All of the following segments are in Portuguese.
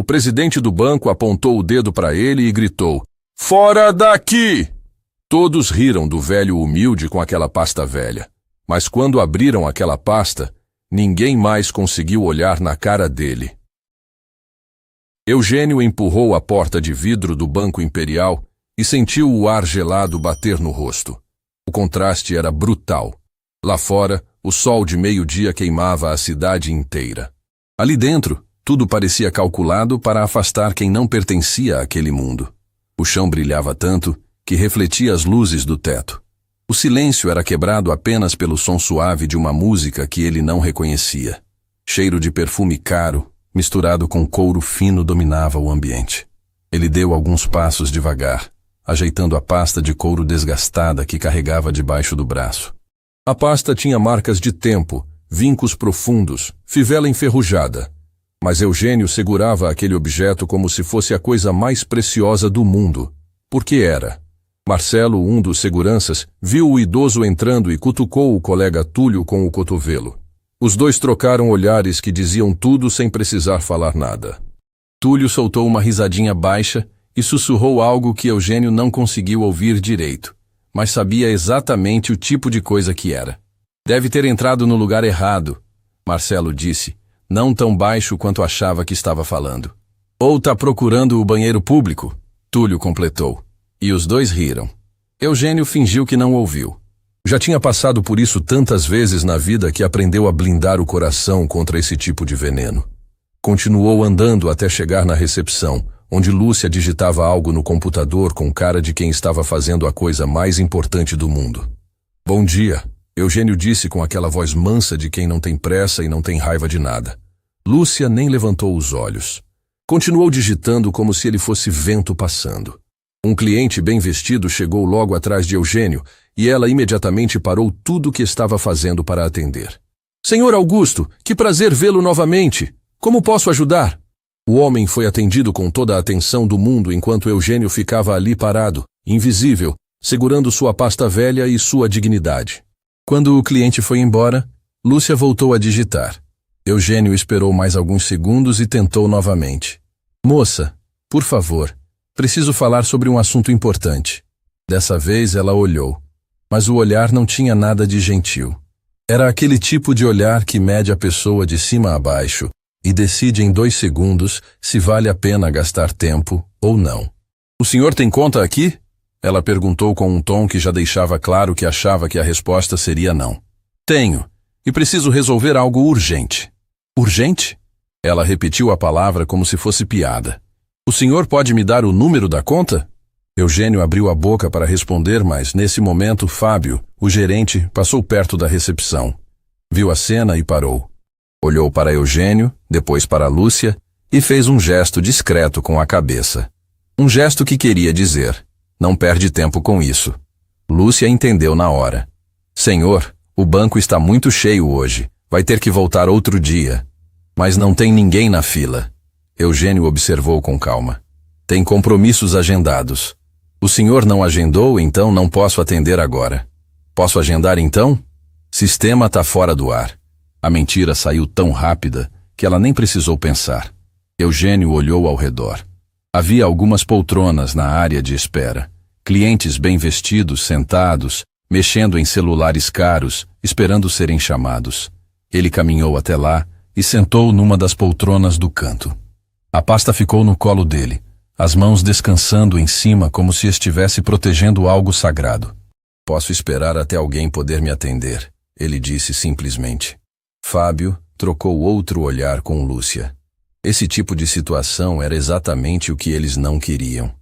O presidente do banco apontou o dedo para ele e gritou: "Fora daqui!" Todos riram do velho humilde com aquela pasta velha. Mas quando abriram aquela pasta, ninguém mais conseguiu olhar na cara dele. Eugênio empurrou a porta de vidro do Banco Imperial e sentiu o ar gelado bater no rosto. O contraste era brutal. Lá fora, o sol de meio-dia queimava a cidade inteira. Ali dentro, tudo parecia calculado para afastar quem não pertencia àquele mundo. O chão brilhava tanto que refletia as luzes do teto. O silêncio era quebrado apenas pelo som suave de uma música que ele não reconhecia. Cheiro de perfume caro, misturado com couro fino, dominava o ambiente. Ele deu alguns passos devagar, ajeitando a pasta de couro desgastada que carregava debaixo do braço. A pasta tinha marcas de tempo, vincos profundos, fivela enferrujada. Mas Eugênio segurava aquele objeto como se fosse a coisa mais preciosa do mundo. Porque era. Marcelo, um dos seguranças, viu o idoso entrando e cutucou o colega Túlio com o cotovelo. Os dois trocaram olhares que diziam tudo sem precisar falar nada. Túlio soltou uma risadinha baixa e sussurrou algo que Eugênio não conseguiu ouvir direito, mas sabia exatamente o tipo de coisa que era. "Deve ter entrado no lugar errado", Marcelo disse, não tão baixo quanto achava que estava falando. "Ou tá procurando o banheiro público", Túlio completou. E os dois riram. Eugênio fingiu que não ouviu. Já tinha passado por isso tantas vezes na vida que aprendeu a blindar o coração contra esse tipo de veneno. Continuou andando até chegar na recepção, onde Lúcia digitava algo no computador com cara de quem estava fazendo a coisa mais importante do mundo. "Bom dia", Eugênio disse com aquela voz mansa de quem não tem pressa e não tem raiva de nada. Lúcia nem levantou os olhos. Continuou digitando como se ele fosse vento passando. Um cliente bem vestido chegou logo atrás de Eugênio e ela imediatamente parou tudo o que estava fazendo para atender. "Senhor Augusto, que prazer vê-lo novamente. Como posso ajudar?" O homem foi atendido com toda a atenção do mundo enquanto Eugênio ficava ali parado, invisível, segurando sua pasta velha e sua dignidade. Quando o cliente foi embora, Lúcia voltou a digitar. Eugênio esperou mais alguns segundos e tentou novamente. "Moça, por favor, preciso falar sobre um assunto importante." Dessa vez ela olhou, mas o olhar não tinha nada de gentil. Era aquele tipo de olhar que mede a pessoa de cima a baixo e decide em 2 segundos se vale a pena gastar tempo ou não. "O senhor tem conta aqui?" Ela perguntou com um tom que já deixava claro que achava que a resposta seria não. "Tenho, e preciso resolver algo urgente." "Urgente?" Ela repetiu a palavra como se fosse piada. "O senhor pode me dar o número da conta?" Eugênio abriu a boca para responder, mas nesse momento Fábio, o gerente, passou perto da recepção. Viu a cena e parou. Olhou para Eugênio, depois para Lúcia e fez um gesto discreto com a cabeça. Um gesto que queria dizer: "Não perde tempo com isso." Lúcia entendeu na hora. "Senhor, o banco está muito cheio hoje. Vai ter que voltar outro dia." "Mas não tem ninguém na fila." Eugênio observou com calma. "Tem compromissos agendados." "O senhor não agendou, então não posso atender agora." "Posso agendar então?" "Sistema tá fora do ar." A mentira saiu tão rápida que ela nem precisou pensar. Eugênio olhou ao redor. Havia algumas poltronas na área de espera. Clientes bem vestidos, sentados, mexendo em celulares caros, esperando serem chamados. Ele caminhou até lá e sentou numa das poltronas do canto. A pasta ficou no colo dele, as mãos descansando em cima como se estivesse protegendo algo sagrado. "Posso esperar até alguém poder me atender", ele disse simplesmente. Fábio trocou outro olhar com Lúcia. Esse tipo de situação era exatamente o que eles não queriam.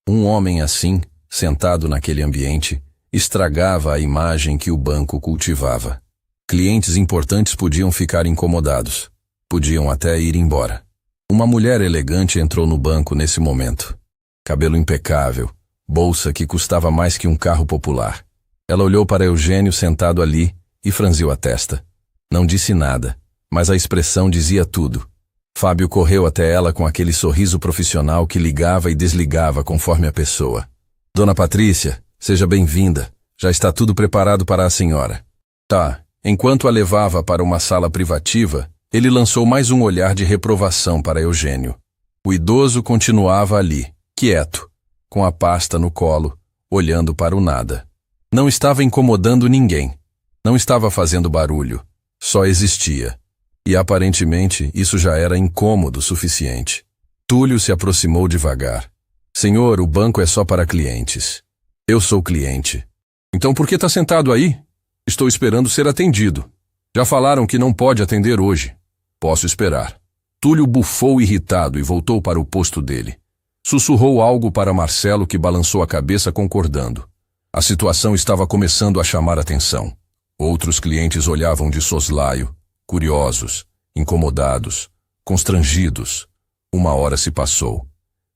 Um homem assim, sentado naquele ambiente, estragava a imagem que o banco cultivava. Clientes importantes podiam ficar incomodados. Podiam até ir embora. Uma mulher elegante entrou no banco nesse momento. Cabelo impecável, bolsa que custava mais que um carro popular. Ela olhou para Eugênio sentado ali e franziu a testa. Não disse nada, mas a expressão dizia tudo. Fábio correu até ela com aquele sorriso profissional que ligava e desligava conforme a pessoa. "Dona Patrícia, seja bem-vinda. Já está tudo preparado para a senhora." "Tá." Enquanto a levava para uma sala privativa, ele lançou mais um olhar de reprovação para Eugênio. O idoso continuava ali, quieto, com a pasta no colo, olhando para o nada. Não estava incomodando ninguém. Não estava fazendo barulho. Só existia. E aparentemente isso já era incômodo o suficiente. Túlio se aproximou devagar. Senhor, o banco é só para clientes. Eu sou cliente. Então por que está sentado aí? Estou esperando ser atendido. Já falaram que não pode atender hoje. Posso esperar. Túlio bufou irritado e voltou para o posto dele. Sussurrou algo para Marcelo, que balançou a cabeça concordando. A situação estava começando a chamar atenção. Outros clientes olhavam de soslaio, curiosos, incomodados, constrangidos. Uma hora se passou.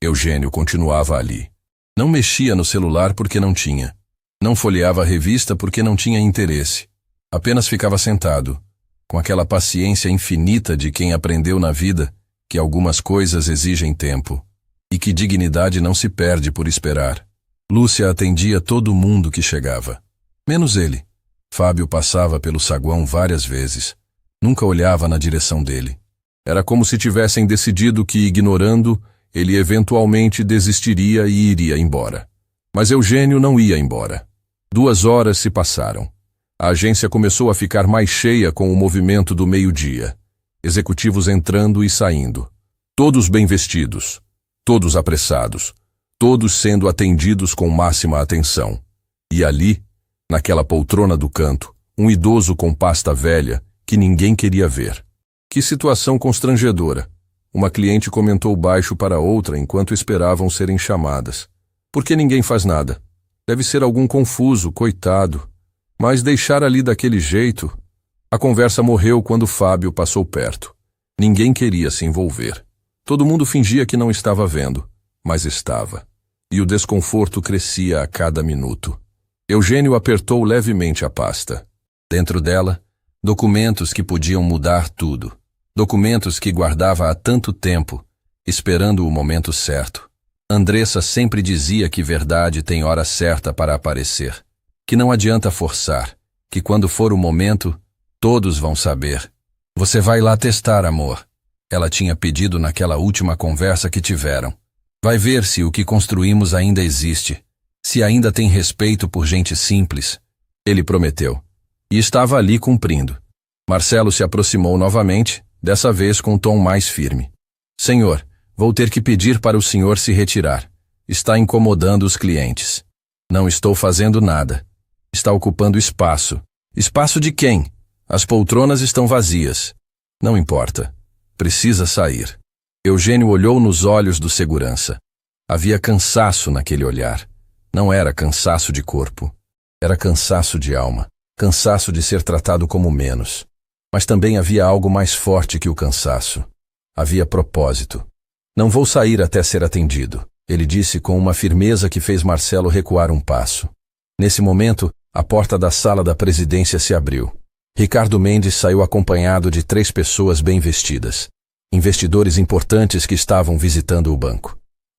Eugênio continuava ali. Não mexia no celular porque não tinha. Não folheava a revista porque não tinha interesse. Apenas ficava sentado, com aquela paciência infinita de quem aprendeu na vida que algumas coisas exigem tempo e que dignidade não se perde por esperar. Lúcia atendia todo mundo que chegava. Menos ele. Fábio passava pelo saguão várias vezes. Nunca olhava na direção dele. Era como se tivessem decidido que, ignorando, ele eventualmente desistiria e iria embora. Mas Eugênio não ia embora. 2 horas se passaram. A agência começou a ficar mais cheia com o movimento do meio-dia. Executivos entrando e saindo. Todos bem vestidos. Todos apressados. Todos sendo atendidos com máxima atenção. E ali, naquela poltrona do canto, um idoso com pasta velha que ninguém queria ver. Que situação constrangedora. Uma cliente comentou baixo para outra enquanto esperavam serem chamadas. Por que ninguém faz nada? Deve ser algum confuso, coitado. Mas deixar ali daquele jeito... A conversa morreu quando Fábio passou perto. Ninguém queria se envolver. Todo mundo fingia que não estava vendo, mas estava. E o desconforto crescia a cada minuto. Eugênio apertou levemente a pasta. Dentro dela, documentos que podiam mudar tudo. Documentos que guardava há tanto tempo, esperando o momento certo. Andressa sempre dizia que verdade tem hora certa para aparecer. Que não adianta forçar, que quando for o momento, todos vão saber. Você vai lá testar, amor. Ela tinha pedido naquela última conversa que tiveram. Vai ver se o que construímos ainda existe, se ainda tem respeito por gente simples. Ele prometeu. E estava ali cumprindo. Marcelo se aproximou novamente, dessa vez com um tom mais firme. Senhor, vou ter que pedir para o senhor se retirar. Está incomodando os clientes. Não estou fazendo nada. Está ocupando espaço. Espaço de quem? As poltronas estão vazias. Não importa. Precisa sair. Eugênio olhou nos olhos do segurança. Havia cansaço naquele olhar. Não era cansaço de corpo. Era cansaço de alma. Cansaço de ser tratado como menos. Mas também havia algo mais forte que o cansaço. Havia propósito. Não vou sair até ser atendido, ele disse com uma firmeza que fez Marcelo recuar um passo. Nesse momento, a porta da sala da presidência se abriu. Ricardo Mendes saiu acompanhado de 3 pessoas bem vestidas. Investidores importantes que estavam visitando o banco.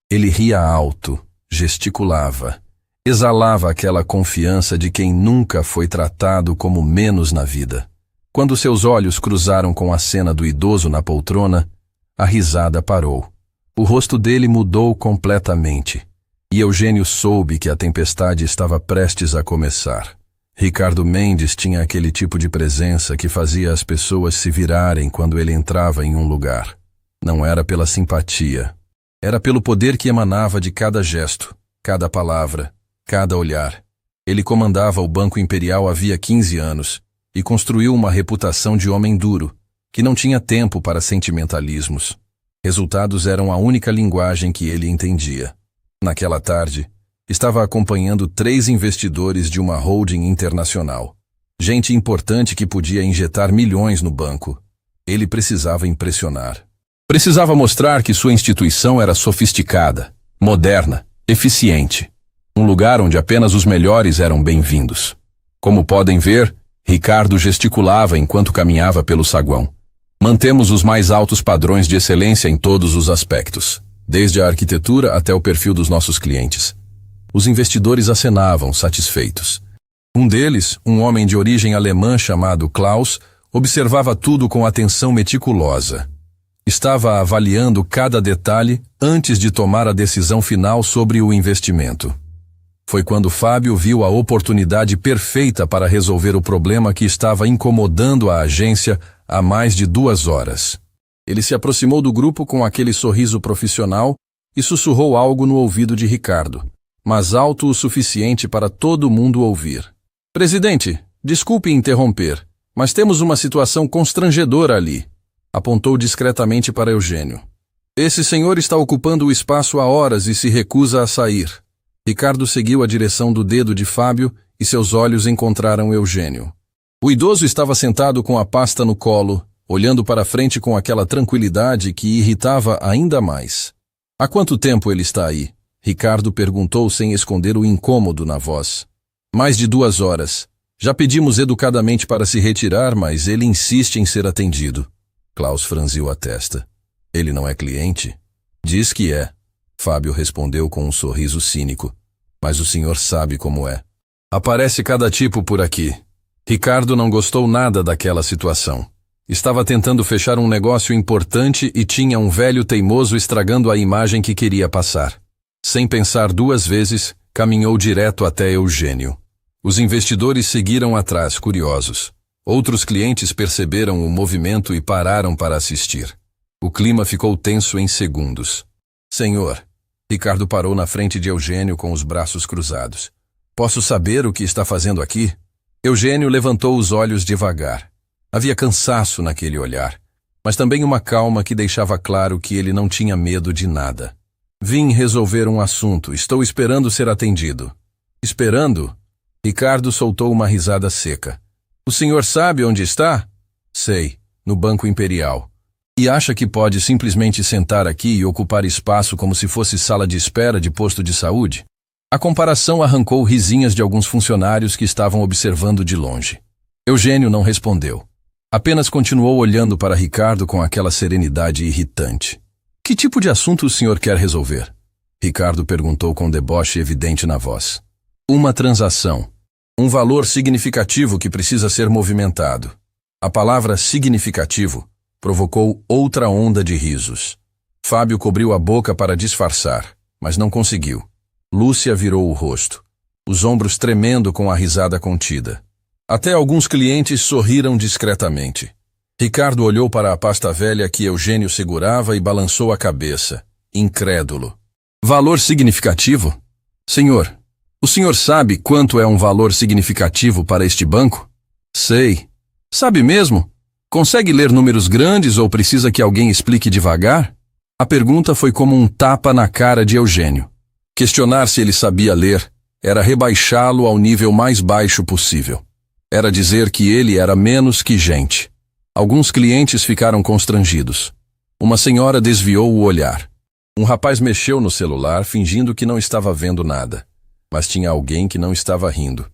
Ele ria alto, gesticulava, exalava aquela confiança de quem nunca foi tratado como menos na vida. Quando seus olhos cruzaram com a cena do idoso na poltrona, a risada parou. O rosto dele mudou completamente. E Eugênio soube que a tempestade estava prestes a começar. Ricardo Mendes tinha aquele tipo de presença que fazia as pessoas se virarem quando ele entrava em um lugar. Não era pela simpatia. Era pelo poder que emanava de cada gesto, cada palavra, cada olhar. Ele comandava o Banco Imperial havia 15 anos e construiu uma reputação de homem duro, que não tinha tempo para sentimentalismos. Resultados eram a única linguagem que ele entendia. Naquela tarde, estava acompanhando 3 investidores de uma holding internacional. Gente importante que podia injetar milhões no banco. Ele precisava impressionar. Precisava mostrar que sua instituição era sofisticada, moderna, eficiente. Um lugar onde apenas os melhores eram bem-vindos. Como podem ver, Ricardo gesticulava enquanto caminhava pelo saguão. Mantemos os mais altos padrões de excelência em todos os aspectos, desde a arquitetura até o perfil dos nossos clientes. Os investidores acenavam, satisfeitos. Um deles, um homem de origem alemã chamado Klaus, observava tudo com atenção meticulosa. Estava avaliando cada detalhe antes de tomar a decisão final sobre o investimento. Foi quando Fábio viu a oportunidade perfeita para resolver o problema que estava incomodando a agência há mais de 2 horas. Ele se aproximou do grupo com aquele sorriso profissional e sussurrou algo no ouvido de Ricardo, mas alto o suficiente para todo mundo ouvir. Presidente, desculpe interromper, mas temos uma situação constrangedora ali. Apontou discretamente para Eugênio. Esse senhor está ocupando o espaço há horas e se recusa a sair. Ricardo seguiu a direção do dedo de Fábio e seus olhos encontraram Eugênio. O idoso estava sentado com a pasta no colo, olhando para frente com aquela tranquilidade que irritava ainda mais. Há quanto tempo ele está aí? Ricardo perguntou sem esconder o incômodo na voz. Mais de 2 horas. Já pedimos educadamente para se retirar, mas ele insiste em ser atendido. Klaus franziu a testa. Ele não é cliente? Diz que é. Fábio respondeu com um sorriso cínico. Mas o senhor sabe como é. Aparece cada tipo por aqui. Ricardo não gostou nada daquela situação. Estava tentando fechar um negócio importante e tinha um velho teimoso estragando a imagem que queria passar. Sem pensar 2 vezes, caminhou direto até Eugênio. Os investidores seguiram atrás, curiosos. Outros clientes perceberam o movimento e pararam para assistir. O clima ficou tenso em segundos. Senhor, Ricardo parou na frente de Eugênio com os braços cruzados. Posso saber o que está fazendo aqui? Eugênio levantou os olhos devagar. Havia cansaço naquele olhar, mas também uma calma que deixava claro que ele não tinha medo de nada. Vim resolver um assunto, estou esperando ser atendido. Esperando? Ricardo soltou uma risada seca. O senhor sabe onde está? Sei, no Banco Imperial. E acha que pode simplesmente sentar aqui e ocupar espaço como se fosse sala de espera de posto de saúde? A comparação arrancou risinhas de alguns funcionários que estavam observando de longe. Eugênio não respondeu. Apenas continuou olhando para Ricardo com aquela serenidade irritante. Que tipo de assunto o senhor quer resolver? Ricardo perguntou com deboche evidente na voz. Uma transação. Um valor significativo que precisa ser movimentado. A palavra significativo provocou outra onda de risos. Fábio cobriu a boca para disfarçar, mas não conseguiu. Lúcia virou o rosto, os ombros tremendo com a risada contida. Até alguns clientes sorriram discretamente. Ricardo olhou para a pasta velha que Eugênio segurava e balançou a cabeça, incrédulo. Valor significativo? Senhor, o senhor sabe quanto é um valor significativo para este banco? Sei. Sabe mesmo? Consegue ler números grandes ou precisa que alguém explique devagar? A pergunta foi como um tapa na cara de Eugênio. Questionar se ele sabia ler era rebaixá-lo ao nível mais baixo possível. Era dizer que ele era menos que gente. Alguns clientes ficaram constrangidos. Uma senhora desviou o olhar. Um rapaz mexeu no celular fingindo que não estava vendo nada. Mas tinha alguém que não estava rindo.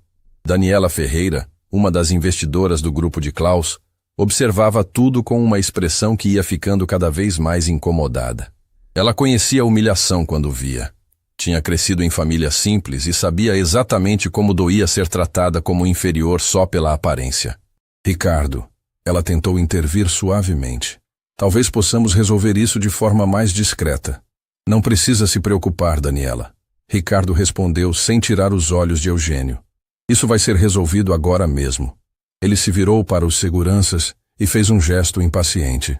Daniela Ferreira, uma das investidoras do grupo de Klaus, observava tudo com uma expressão que ia ficando cada vez mais incomodada. Ela conhecia a humilhação quando via. Tinha crescido em família simples e sabia exatamente como doía ser tratada como inferior só pela aparência. Ricardo, ela tentou intervir suavemente. Talvez possamos resolver isso de forma mais discreta. Não precisa se preocupar, Daniela. Ricardo respondeu sem tirar os olhos de Eugênio. Isso vai ser resolvido agora mesmo. Ele se virou para os seguranças e fez um gesto impaciente.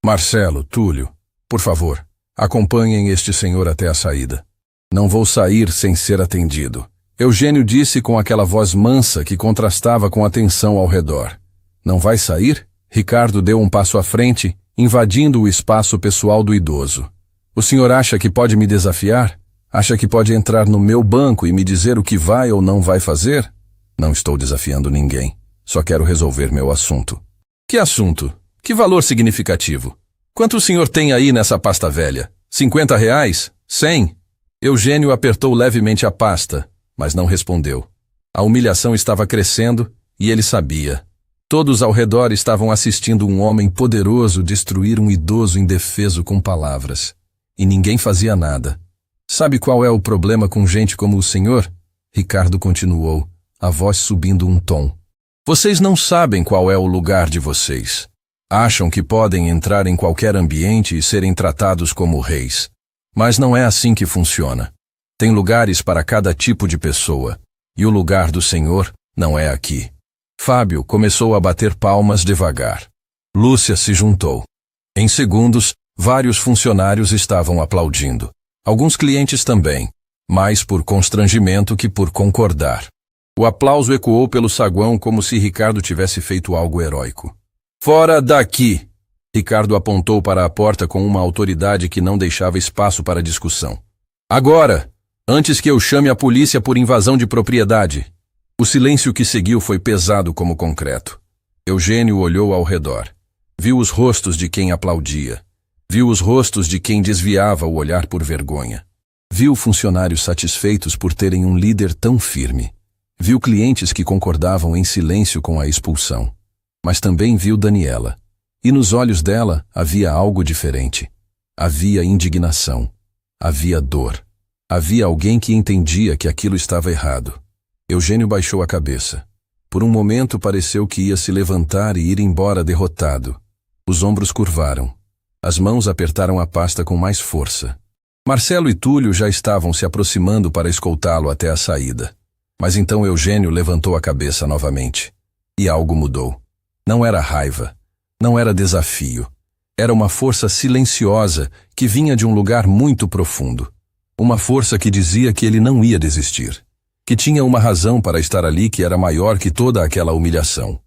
Marcelo, Túlio, por favor, acompanhem este senhor até a saída. Não vou sair sem ser atendido. Eugênio disse com aquela voz mansa que contrastava com a tensão ao redor. Não vai sair? Ricardo deu um passo à frente, invadindo o espaço pessoal do idoso. O senhor acha que pode me desafiar? Acha que pode entrar no meu banco e me dizer o que vai ou não vai fazer? Não estou desafiando ninguém. Só quero resolver meu assunto. Que assunto? Que valor significativo? Quanto o senhor tem aí nessa pasta velha? 50 reais? 100? Eugênio apertou levemente a pasta, mas não respondeu. A humilhação estava crescendo e ele sabia. Todos ao redor estavam assistindo um homem poderoso destruir um idoso indefeso com palavras. E ninguém fazia nada. Sabe qual é o problema com gente como o senhor? Ricardo continuou, a voz subindo um tom. Vocês não sabem qual é o lugar de vocês. Acham que podem entrar em qualquer ambiente e serem tratados como reis. Mas não é assim que funciona. Tem lugares para cada tipo de pessoa, e o lugar do Senhor não é aqui. Fábio começou a bater palmas devagar. Lúcia se juntou. Em segundos, vários funcionários estavam aplaudindo. Alguns clientes também, mais por constrangimento que por concordar. O aplauso ecoou pelo saguão como se Ricardo tivesse feito algo heróico. Fora daqui! Ricardo apontou para a porta com uma autoridade que não deixava espaço para discussão. Agora! Antes que eu chame a polícia por invasão de propriedade. O silêncio que seguiu foi pesado como concreto. Eugênio olhou ao redor. Viu os rostos de quem aplaudia. Viu os rostos de quem desviava o olhar por vergonha. Viu funcionários satisfeitos por terem um líder tão firme. Viu clientes que concordavam em silêncio com a expulsão. Mas também viu Daniela. E nos olhos dela havia algo diferente. Havia indignação. Havia dor. Havia alguém que entendia que aquilo estava errado. Eugênio baixou a cabeça. Por um momento pareceu que ia se levantar e ir embora derrotado. Os ombros curvaram. As mãos apertaram a pasta com mais força. Marcelo e Túlio já estavam se aproximando para escoltá-lo até a saída. Mas então Eugênio levantou a cabeça novamente. E algo mudou. Não era raiva. Não era desafio. Era uma força silenciosa que vinha de um lugar muito profundo. Uma força que dizia que ele não ia desistir. Que tinha uma razão para estar ali que era maior que toda aquela humilhação.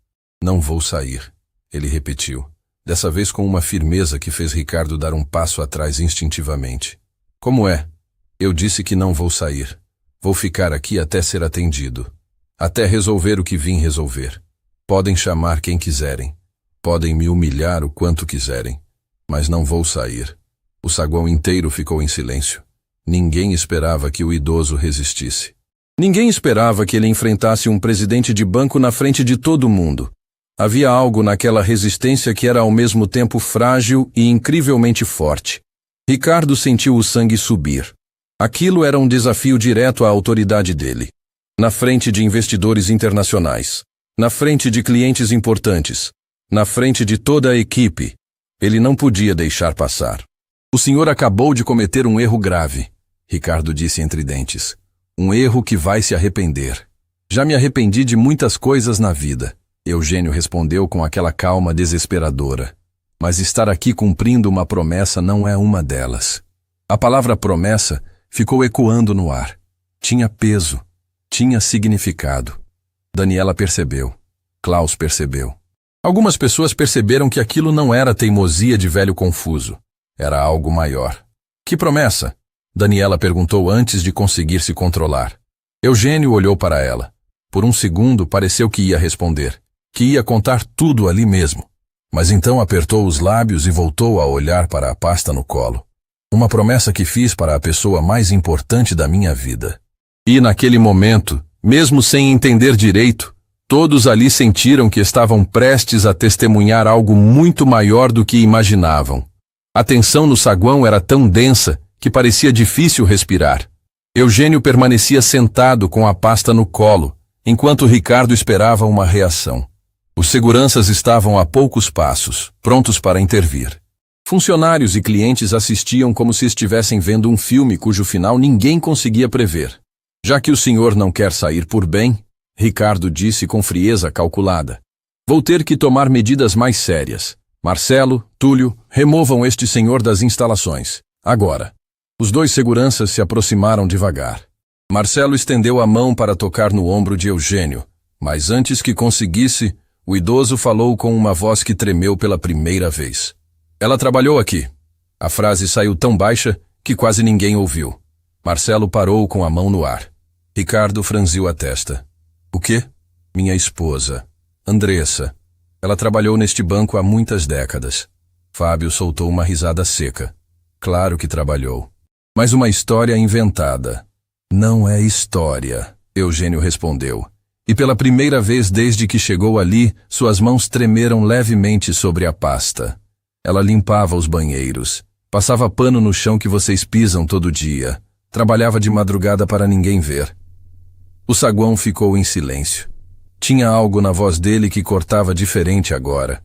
Não vou sair, ele repetiu, dessa vez com uma firmeza que fez Ricardo dar um passo atrás instintivamente. Como é? Eu disse que não vou sair. Vou ficar aqui até ser atendido. Até resolver o que vim resolver. Podem chamar quem quiserem. Podem me humilhar o quanto quiserem. Mas não vou sair. O saguão inteiro ficou em silêncio. Ninguém esperava que o idoso resistisse. Ninguém esperava que ele enfrentasse um presidente de banco na frente de todo mundo. Havia algo naquela resistência que era ao mesmo tempo frágil e incrivelmente forte. Ricardo sentiu o sangue subir. Aquilo era um desafio direto à autoridade dele. Na frente de investidores internacionais. Na frente de clientes importantes. Na frente de toda a equipe. Ele não podia deixar passar. O senhor acabou de cometer um erro grave, Ricardo disse entre dentes. Um erro que vai se arrepender. Já me arrependi de muitas coisas na vida, Eugênio respondeu com aquela calma desesperadora. Mas estar aqui cumprindo uma promessa não é uma delas. A palavra promessa ficou ecoando no ar. Tinha peso. Tinha significado. Daniela percebeu. Klaus percebeu. Algumas pessoas perceberam que aquilo não era teimosia de velho confuso. Era algo maior. Que promessa? Daniela perguntou antes de conseguir se controlar. Eugênio olhou para ela. Por um segundo pareceu que ia responder. Que ia contar tudo ali mesmo. Mas então apertou os lábios e voltou a olhar para a pasta no colo. Uma promessa que fiz para a pessoa mais importante da minha vida. E naquele momento, mesmo sem entender direito, todos ali sentiram que estavam prestes a testemunhar algo muito maior do que imaginavam. A tensão no saguão era tão densa que parecia difícil respirar. Eugênio permanecia sentado com a pasta no colo, enquanto Ricardo esperava uma reação. Os seguranças estavam a poucos passos, prontos para intervir. Funcionários e clientes assistiam como se estivessem vendo um filme cujo final ninguém conseguia prever. Já que o senhor não quer sair por bem, Ricardo disse com frieza calculada. Vou ter que tomar medidas mais sérias. Marcelo, Túlio, removam este senhor das instalações. Agora. Os dois seguranças se aproximaram devagar. Marcelo estendeu a mão para tocar no ombro de Eugênio, mas antes que conseguisse, o idoso falou com uma voz que tremeu pela primeira vez. Ela trabalhou aqui. A frase saiu tão baixa que quase ninguém ouviu. Marcelo parou com a mão no ar. Ricardo franziu a testa. O quê? Minha esposa, Andressa. Ela trabalhou neste banco há muitas décadas. Fábio soltou uma risada seca. Claro que trabalhou. Mas uma história inventada. Não é história, Eugênio respondeu. E pela primeira vez desde que chegou ali, suas mãos tremeram levemente sobre a pasta. Ela limpava os banheiros, passava pano no chão que vocês pisam todo dia, trabalhava de madrugada para ninguém ver. O saguão ficou em silêncio. Tinha algo na voz dele que cortava diferente agora.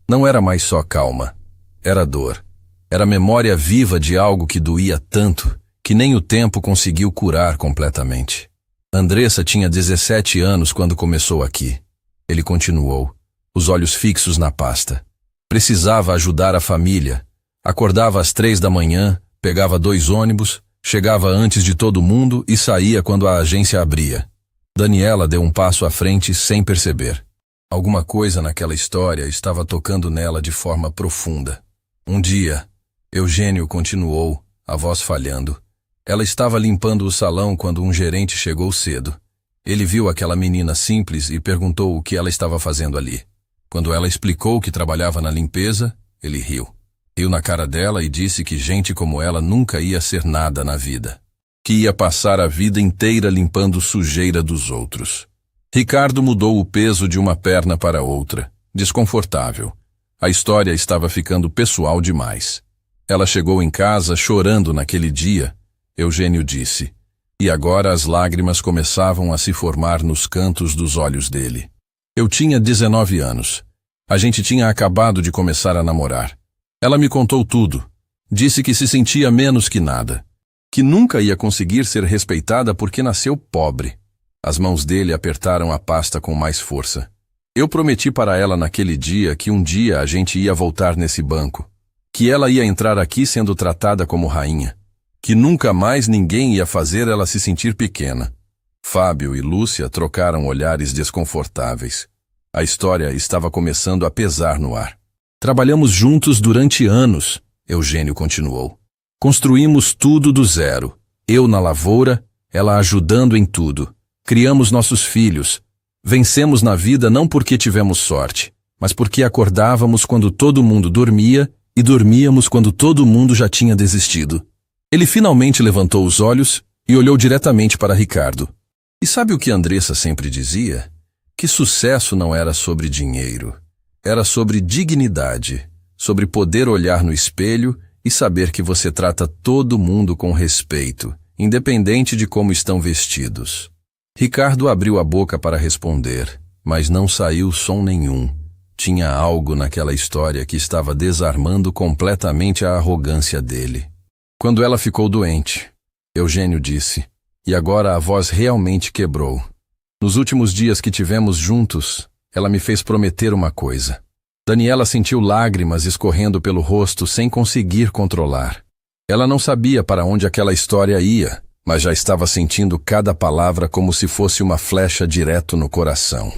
Não era mais só calma. Era dor. Era memória viva de algo que doía tanto que nem o tempo conseguiu curar completamente. Andressa tinha 17 anos quando começou aqui. Ele continuou, os olhos fixos na pasta. Precisava ajudar a família. Acordava às 3 da manhã, pegava 2 ônibus, chegava antes de todo mundo e saía quando a agência abria. Daniela deu um passo à frente sem perceber. Alguma coisa naquela história estava tocando nela de forma profunda. Um dia, Eugênio continuou, a voz falhando. Ela estava limpando o salão quando um gerente chegou cedo. Ele viu aquela menina simples e perguntou o que ela estava fazendo ali. Quando ela explicou que trabalhava na limpeza, ele riu. Riu na cara dela e disse que gente como ela nunca ia ser nada na vida. Que ia passar a vida inteira limpando sujeira dos outros. Ricardo mudou o peso de uma perna para outra, desconfortável. A história estava ficando pessoal demais. Ela chegou em casa chorando naquele dia, Eugênio disse, e agora as lágrimas começavam a se formar nos cantos dos olhos dele. Eu tinha 19 anos. A gente tinha acabado de começar a namorar. Ela me contou tudo. Disse que se sentia menos que nada. Que nunca ia conseguir ser respeitada porque nasceu pobre. As mãos dele apertaram a pasta com mais força. Eu prometi para ela naquele dia que um dia a gente ia voltar nesse banco. Que ela ia entrar aqui sendo tratada como rainha. Que nunca mais ninguém ia fazer ela se sentir pequena. Fábio e Lúcia trocaram olhares desconfortáveis. A história estava começando a pesar no ar. Trabalhamos juntos durante anos, Eugênio continuou. Construímos tudo do zero. Eu na lavoura, ela ajudando em tudo. Criamos nossos filhos. Vencemos na vida não porque tivemos sorte, mas porque acordávamos quando todo mundo dormia e dormíamos quando todo mundo já tinha desistido. Ele finalmente levantou os olhos e olhou diretamente para Ricardo. E sabe o que Andressa sempre dizia? Que sucesso não era sobre dinheiro. Era sobre dignidade, sobre poder olhar no espelho e saber que você trata todo mundo com respeito, independente de como estão vestidos. Ricardo abriu a boca para responder, mas não saiu som nenhum. Tinha algo naquela história que estava desarmando completamente a arrogância dele. Quando ela ficou doente, Eugênio disse, e agora a voz realmente quebrou. Nos últimos dias que tivemos juntos, ela me fez prometer uma coisa. Daniela sentiu lágrimas escorrendo pelo rosto sem conseguir controlar. Ela não sabia para onde aquela história ia, mas já estava sentindo cada palavra como se fosse uma flecha direto no coração.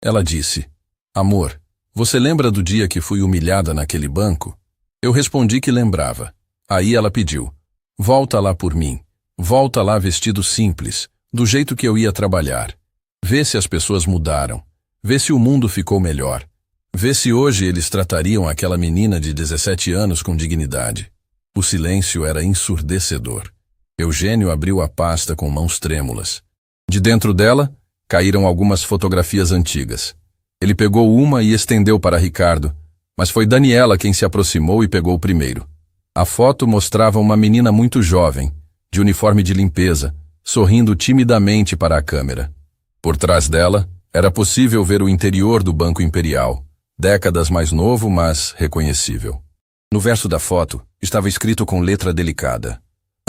Ela disse, amor, você lembra do dia que fui humilhada naquele banco? Eu respondi que lembrava. Aí ela pediu, volta lá por mim, volta lá vestido simples, do jeito que eu ia trabalhar. Vê se as pessoas mudaram, vê se o mundo ficou melhor. Vê se hoje eles tratariam aquela menina de 17 anos com dignidade. O silêncio era ensurdecedor. Eugênio abriu a pasta com mãos trêmulas. De dentro dela, caíram algumas fotografias antigas. Ele pegou uma e estendeu para Ricardo, mas foi Daniela quem se aproximou e pegou o primeiro. A foto mostrava uma menina muito jovem, de uniforme de limpeza, sorrindo timidamente para a câmera. Por trás dela, era possível ver o interior do Banco Imperial, décadas mais novo, mas reconhecível. No verso da foto, estava escrito com letra delicada,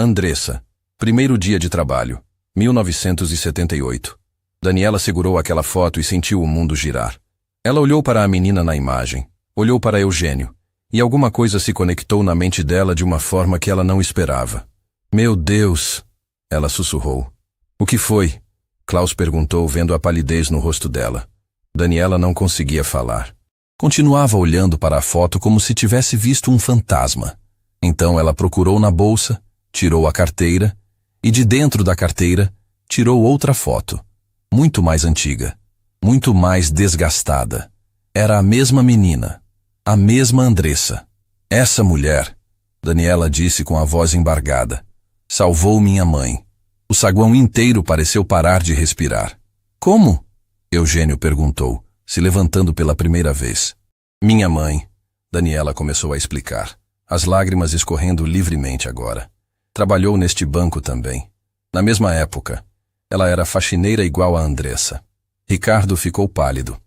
Andressa, primeiro dia de trabalho, 1978. Daniela segurou aquela foto e sentiu o mundo girar. Ela olhou para a menina na imagem, olhou para Eugênio, e alguma coisa se conectou na mente dela de uma forma que ela não esperava. Meu Deus! Ela sussurrou. O que foi? Klaus perguntou, vendo a palidez no rosto dela. Daniela não conseguia falar. Continuava olhando para a foto como se tivesse visto um fantasma. Então ela procurou na bolsa, tirou a carteira, e de dentro da carteira, tirou outra foto, muito mais antiga, muito mais desgastada. Era a mesma menina, a mesma Andressa. Essa mulher, Daniela disse com a voz embargada, salvou minha mãe. O saguão inteiro pareceu parar de respirar. Como? Eugênio perguntou, se levantando pela primeira vez. Minha mãe, Daniela começou a explicar, as lágrimas escorrendo livremente agora. Trabalhou neste banco também. Na mesma época, ela era faxineira igual a Andressa. Ricardo ficou pálido.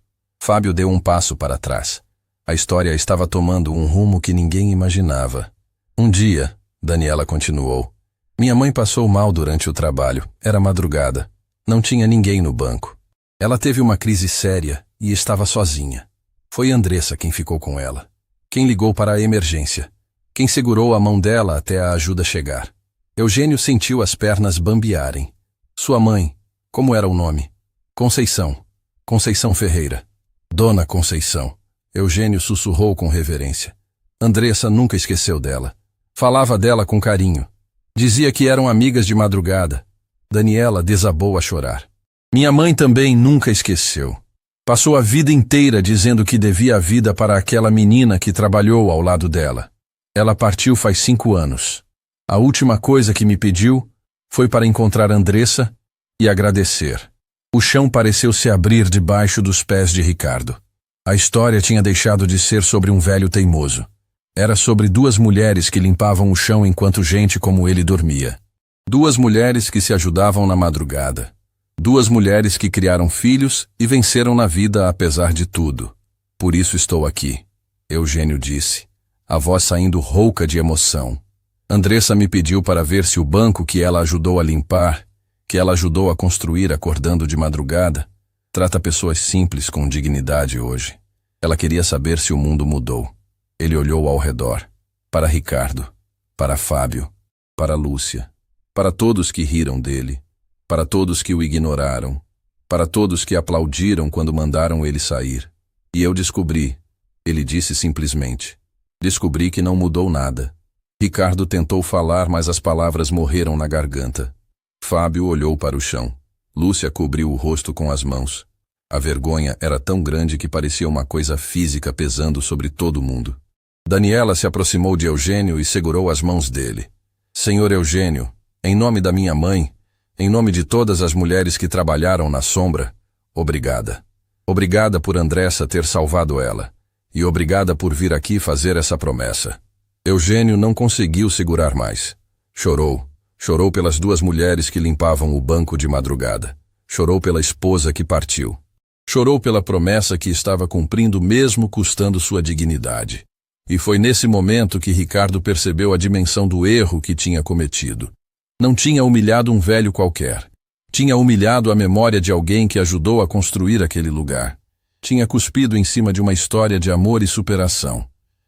Fábio deu um passo para trás. A história estava tomando um rumo que ninguém imaginava. Um dia, Daniela continuou, minha mãe passou mal durante o trabalho. Era madrugada. Não tinha ninguém no banco. Ela teve uma crise séria e estava sozinha. Foi Andressa quem ficou com ela. Quem ligou para a emergência. Quem segurou a mão dela até a ajuda chegar. Eugênio sentiu as pernas bambearem. Sua mãe, como era o nome? Conceição. Conceição Ferreira. Dona Conceição. Eugênio sussurrou com reverência. Andressa nunca esqueceu dela. Falava dela com carinho. Dizia que eram amigas de madrugada. Daniela desabou a chorar. Minha mãe também nunca esqueceu. Passou a vida inteira dizendo que devia a vida para aquela menina que trabalhou ao lado dela. Ela partiu faz 5 anos. A última coisa que me pediu foi para encontrar Andressa e agradecer. O chão pareceu se abrir debaixo dos pés de Ricardo. A história tinha deixado de ser sobre um velho teimoso. Era sobre 2 mulheres que limpavam o chão enquanto gente como ele dormia. 2 mulheres que se ajudavam na madrugada. 2 mulheres que criaram filhos e venceram na vida apesar de tudo. Por isso estou aqui, Eugênio disse, a voz saindo rouca de emoção. Andressa me pediu para ver se o banco que ela ajudou a limpar, que ela ajudou a construir acordando de madrugada, trata pessoas simples com dignidade hoje. Ela queria saber se o mundo mudou. Ele olhou ao redor, para Ricardo, para Fábio, para Lúcia, para todos que riram dele, para todos que o ignoraram, para todos que aplaudiram quando mandaram ele sair. E eu descobri, ele disse simplesmente, descobri que não mudou nada. Ricardo tentou falar, mas as palavras morreram na garganta. Fábio olhou para o chão. Lúcia cobriu o rosto com as mãos. A vergonha era tão grande que parecia uma coisa física pesando sobre todo mundo. Daniela se aproximou de Eugênio e segurou as mãos dele. Senhor Eugênio, em nome da minha mãe, em nome de todas as mulheres que trabalharam na sombra, obrigada. Obrigada por Andressa ter salvado ela. E obrigada por vir aqui fazer essa promessa. Eugênio não conseguiu segurar mais. Chorou. Chorou pelas 2 mulheres que limpavam o banco de madrugada. Chorou pela esposa que partiu. Chorou pela promessa que estava cumprindo mesmo custando sua dignidade. E foi nesse momento que Ricardo percebeu a dimensão do erro que tinha cometido. Não tinha humilhado um velho qualquer. Tinha humilhado a memória de alguém que ajudou a construir aquele lugar. Tinha cuspido em cima de uma história de amor e superação.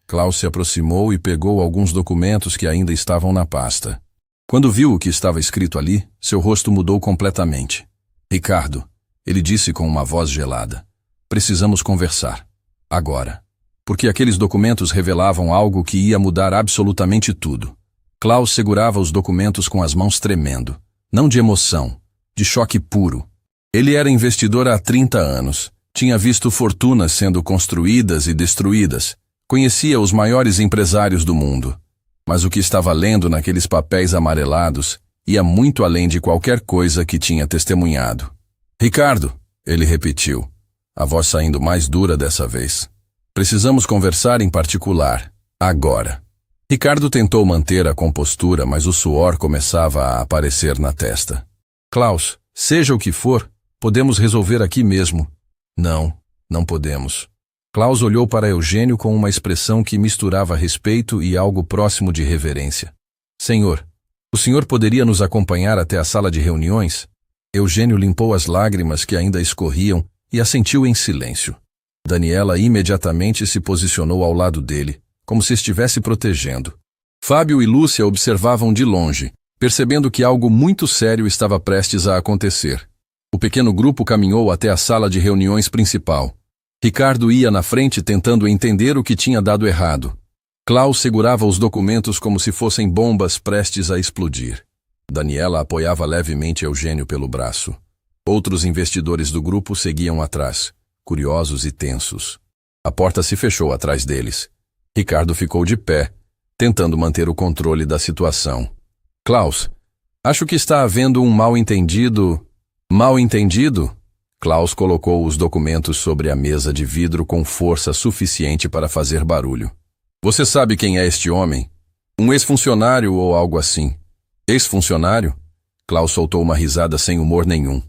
Klaus se aproximou e pegou alguns documentos que ainda estavam na pasta. Quando viu o que estava escrito ali, seu rosto mudou completamente. Ricardo, ele disse com uma voz gelada, precisamos conversar. Agora. Porque aqueles documentos revelavam algo que ia mudar absolutamente tudo. Klaus segurava os documentos com as mãos tremendo. Não de emoção, de choque puro. Ele era investidor há 30 anos. Tinha visto fortunas sendo construídas e destruídas. Conhecia os maiores empresários do mundo. Mas o que estava lendo naqueles papéis amarelados ia muito além de qualquer coisa que tinha testemunhado. Ricardo, ele repetiu, a voz saindo mais dura dessa vez. Precisamos conversar em particular, agora. Ricardo tentou manter a compostura, mas o suor começava a aparecer na testa. Klaus, seja o que for, podemos resolver aqui mesmo. Não, não podemos. Klaus olhou para Eugênio com uma expressão que misturava respeito e algo próximo de reverência. Senhor, o senhor poderia nos acompanhar até a sala de reuniões? Eugênio limpou as lágrimas que ainda escorriam e assentiu em silêncio. Daniela imediatamente se posicionou ao lado dele, como se estivesse protegendo. Fábio e Lúcia observavam de longe, percebendo que algo muito sério estava prestes a acontecer. O pequeno grupo caminhou até a sala de reuniões principal. Ricardo ia na frente tentando entender o que tinha dado errado. Klaus segurava os documentos como se fossem bombas prestes a explodir. Daniela apoiava levemente Eugênio pelo braço. Outros investidores do grupo seguiam atrás, curiosos e tensos. A porta se fechou atrás deles. Ricardo ficou de pé, tentando manter o controle da situação. Klaus, acho que está havendo um mal-entendido. Mal-entendido? Klaus colocou os documentos sobre a mesa de vidro com força suficiente para fazer barulho. Você sabe quem é este homem? Um ex-funcionário ou algo assim? Ex-funcionário? Klaus soltou uma risada sem humor nenhum.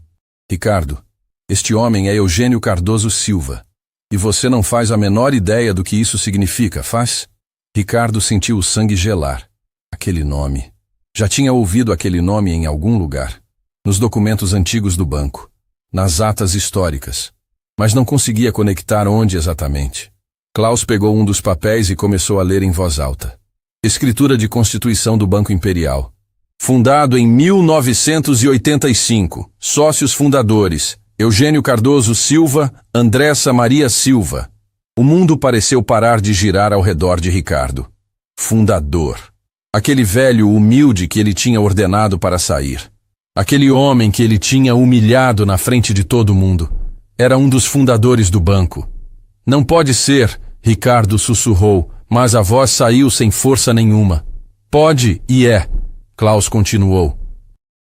Ricardo, este homem é Eugênio Cardoso Silva. E você não faz a menor ideia do que isso significa, faz? Ricardo sentiu o sangue gelar. Aquele nome. Já tinha ouvido aquele nome em algum lugar. Nos documentos antigos do banco. Nas atas históricas. Mas não conseguia conectar onde exatamente. Klaus pegou um dos papéis e começou a ler em voz alta. Escritura de Constituição do Banco Imperial. Fundado em 1985. Sócios fundadores: Eugênio Cardoso Silva, Andressa Maria Silva. O mundo pareceu parar de girar ao redor de Ricardo. Fundador. Aquele velho humilde que ele tinha ordenado para sair. Aquele homem que ele tinha humilhado na frente de todo mundo. Era um dos fundadores do banco. Não pode ser, Ricardo sussurrou, mas a voz saiu sem força nenhuma. Pode e é, Klaus continuou.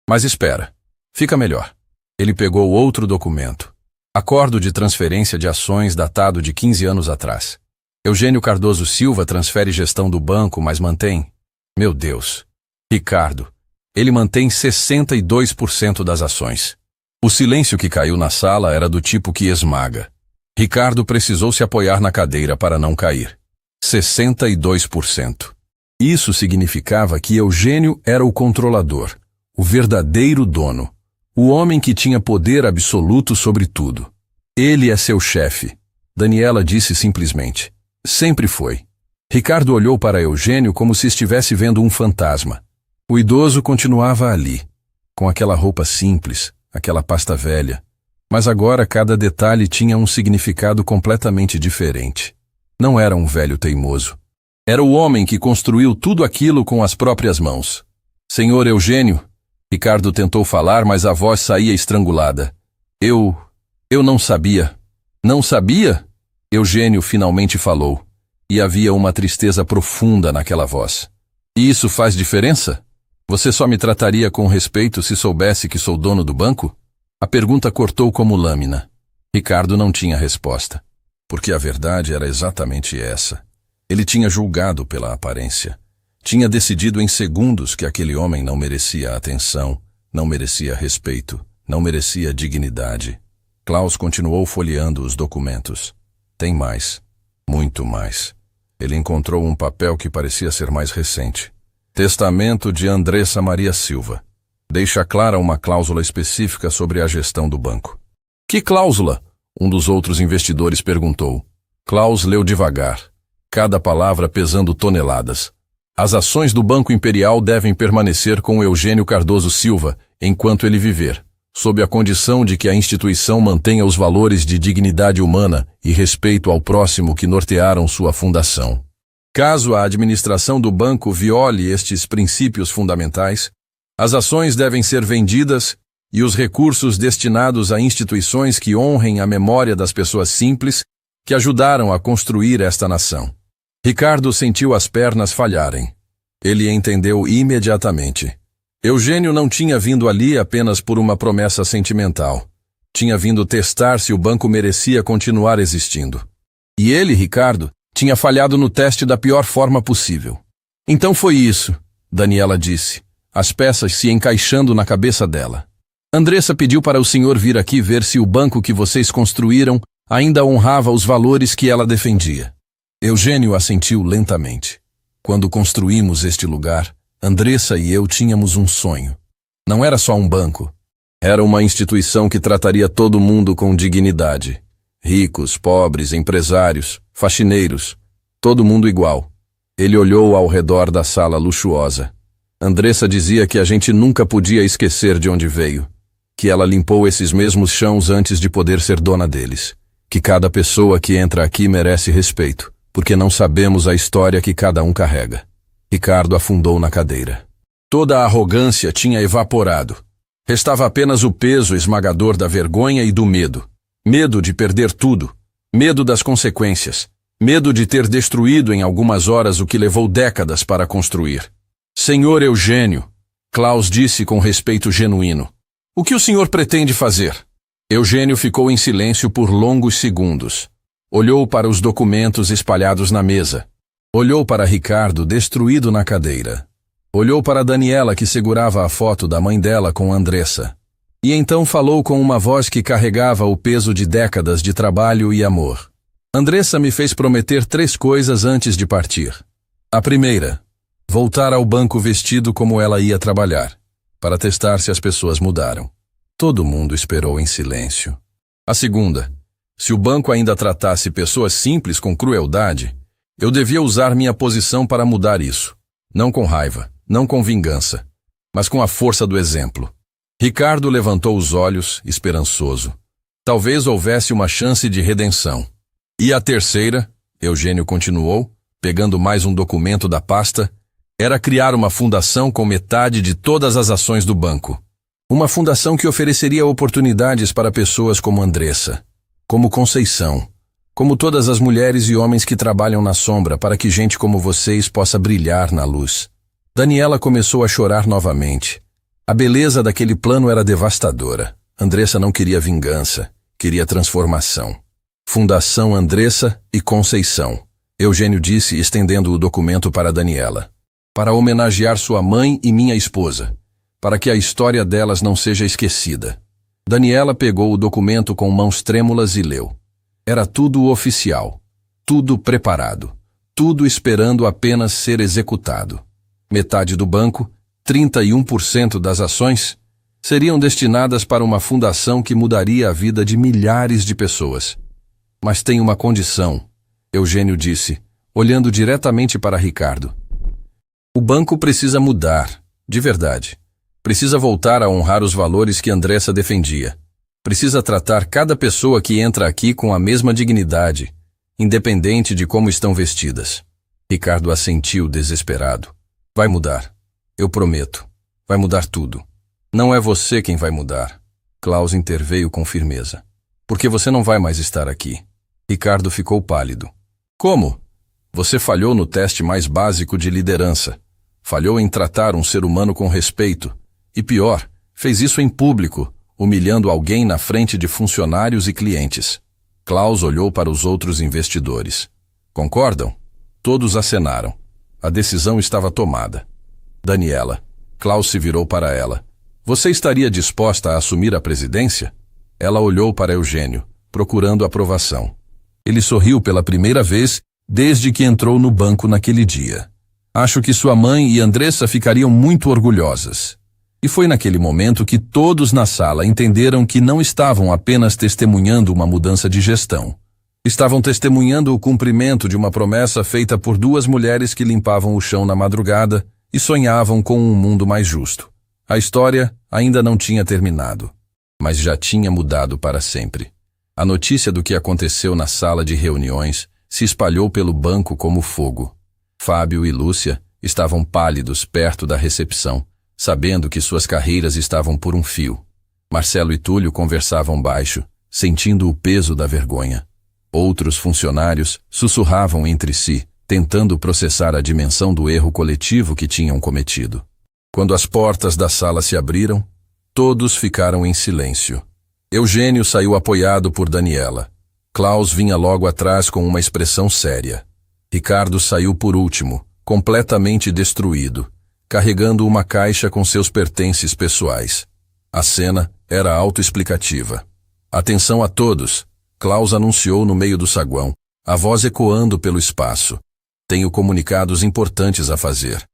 Mas espera, fica melhor. Ele pegou outro documento. Acordo de transferência de ações datado de 15 anos atrás. Eugênio Cardoso Silva transfere gestão do banco, mas mantém... Meu Deus. Ricardo. Ele mantém 62% das ações. O silêncio que caiu na sala era do tipo que esmaga. Ricardo precisou se apoiar na cadeira para não cair. 62%. Isso significava que Eugênio era o controlador, o verdadeiro dono, o homem que tinha poder absoluto sobre tudo. Ele é seu chefe, Daniela disse simplesmente. Sempre foi. Ricardo olhou para Eugênio como se estivesse vendo um fantasma. O idoso continuava ali, com aquela roupa simples, aquela pasta velha. Mas agora cada detalhe tinha um significado completamente diferente. Não era um velho teimoso. Era o homem que construiu tudo aquilo com as próprias mãos. Senhor Eugênio, Ricardo tentou falar, mas a voz saía estrangulada. Eu não sabia. Não sabia? Eugênio finalmente falou. E havia uma tristeza profunda naquela voz. E isso faz diferença? Você só me trataria com respeito se soubesse que sou dono do banco? A pergunta cortou como lâmina. Ricardo não tinha resposta. Porque a verdade era exatamente essa. Ele tinha julgado pela aparência. Tinha decidido em segundos que aquele homem não merecia atenção, não merecia respeito, não merecia dignidade. Klaus continuou folheando os documentos. Tem mais. Muito mais. Ele encontrou um papel que parecia ser mais recente. Testamento de Andressa Maria Silva. Deixa clara uma cláusula específica sobre a gestão do banco. Que cláusula? Um dos outros investidores perguntou. Klaus leu devagar, cada palavra pesando toneladas. As ações do Banco Imperial devem permanecer com Eugênio Cardoso Silva enquanto ele viver, sob a condição de que a instituição mantenha os valores de dignidade humana e respeito ao próximo que nortearam sua fundação. Caso a administração do banco viole estes princípios fundamentais, as ações devem ser vendidas e os recursos destinados a instituições que honrem a memória das pessoas simples que ajudaram a construir esta nação. Ricardo sentiu as pernas falharem. Ele entendeu imediatamente. Eugênio não tinha vindo ali apenas por uma promessa sentimental. Tinha vindo testar se o banco merecia continuar existindo. E ele, Ricardo, tinha falhado no teste da pior forma possível. Então foi isso, Daniela disse, as peças se encaixando na cabeça dela. Andressa pediu para o senhor vir aqui ver se o banco que vocês construíram ainda honrava os valores que ela defendia. Eugênio assentiu lentamente. Quando construímos este lugar, Andressa e eu tínhamos um sonho. Não era só um banco. Era uma instituição que trataria todo mundo com dignidade. Ricos, pobres, empresários, faxineiros. Todo mundo igual. Ele olhou ao redor da sala luxuosa. Andressa dizia que a gente nunca podia esquecer de onde veio. Que ela limpou esses mesmos chãos antes de poder ser dona deles. Que cada pessoa que entra aqui merece respeito, porque não sabemos a história que cada um carrega. Ricardo afundou na cadeira. Toda a arrogância tinha evaporado. Restava apenas o peso esmagador da vergonha e do medo. Medo de perder tudo. Medo das consequências. Medo de ter destruído em algumas horas o que levou décadas para construir. Senhor Eugênio, Klaus disse com respeito genuíno. O que o senhor pretende fazer? Eugênio ficou em silêncio por longos segundos. Olhou para os documentos espalhados na mesa. Olhou para Ricardo destruído na cadeira. Olhou para Daniela que segurava a foto da mãe dela com Andressa. E então falou com uma voz que carregava o peso de décadas de trabalho e amor. Andressa me fez prometer 3 coisas antes de partir. A primeira, voltar ao banco vestido como ela ia trabalhar, para testar se as pessoas mudaram. Todo mundo esperou em silêncio. A segunda, se o banco ainda tratasse pessoas simples com crueldade, eu devia usar minha posição para mudar isso. Não com raiva, não com vingança, mas com a força do exemplo. Ricardo levantou os olhos, esperançoso. Talvez houvesse uma chance de redenção. E a terceira, Eugênio continuou, pegando mais um documento da pasta, era criar uma fundação com metade de todas as ações do banco. Uma fundação que ofereceria oportunidades para pessoas como Andressa, como Conceição, como todas as mulheres e homens que trabalham na sombra para que gente como vocês possa brilhar na luz. Daniela começou a chorar novamente. A beleza daquele plano era devastadora. Andressa não queria vingança, queria transformação. Fundação Andressa e Conceição, Eugênio disse, estendendo o documento para Daniela. Para homenagear sua mãe e minha esposa, para que a história delas não seja esquecida. Daniela pegou o documento com mãos trêmulas e leu. Era tudo oficial, tudo preparado, tudo esperando apenas ser executado. Metade do banco, 31% das ações, seriam destinadas para uma fundação que mudaria a vida de milhares de pessoas. Mas tem uma condição, Eugênio disse, olhando diretamente para Ricardo. O banco precisa mudar, de verdade. Precisa voltar a honrar os valores que Andressa defendia. Precisa tratar cada pessoa que entra aqui com a mesma dignidade, independente de como estão vestidas. Ricardo assentiu desesperado. Vai mudar. Eu prometo. Vai mudar tudo. Não é você quem vai mudar. Klaus interveio com firmeza. Porque você não vai mais estar aqui. Ricardo ficou pálido. Como? Você falhou no teste mais básico de liderança. Falhou em tratar um ser humano com respeito. E pior, fez isso em público, humilhando alguém na frente de funcionários e clientes. Klaus olhou para os outros investidores. Concordam? Todos acenaram. A decisão estava tomada. Daniela. Klaus se virou para ela. Você estaria disposta a assumir a presidência? Ela olhou para Eugênio, procurando aprovação. Ele sorriu pela primeira vez desde que entrou no banco naquele dia. Acho que sua mãe e Andressa ficariam muito orgulhosas. E foi naquele momento que todos na sala entenderam que não estavam apenas testemunhando uma mudança de gestão. Estavam testemunhando o cumprimento de uma promessa feita por 2 mulheres que limpavam o chão na madrugada e sonhavam com um mundo mais justo. A história ainda não tinha terminado, mas já tinha mudado para sempre. A notícia do que aconteceu na sala de reuniões se espalhou pelo banco como fogo. Fábio e Lúcia estavam pálidos perto da recepção, sabendo que suas carreiras estavam por um fio. Marcelo e Túlio conversavam baixo, sentindo o peso da vergonha. Outros funcionários sussurravam entre si, tentando processar a dimensão do erro coletivo que tinham cometido. Quando as portas da sala se abriram, todos ficaram em silêncio. Eugênio saiu apoiado por Daniela. Klaus vinha logo atrás com uma expressão séria. Ricardo saiu por último, completamente destruído, carregando uma caixa com seus pertences pessoais. A cena era autoexplicativa. Atenção a todos, Klaus anunciou no meio do saguão, a voz ecoando pelo espaço. Tenho comunicados importantes a fazer.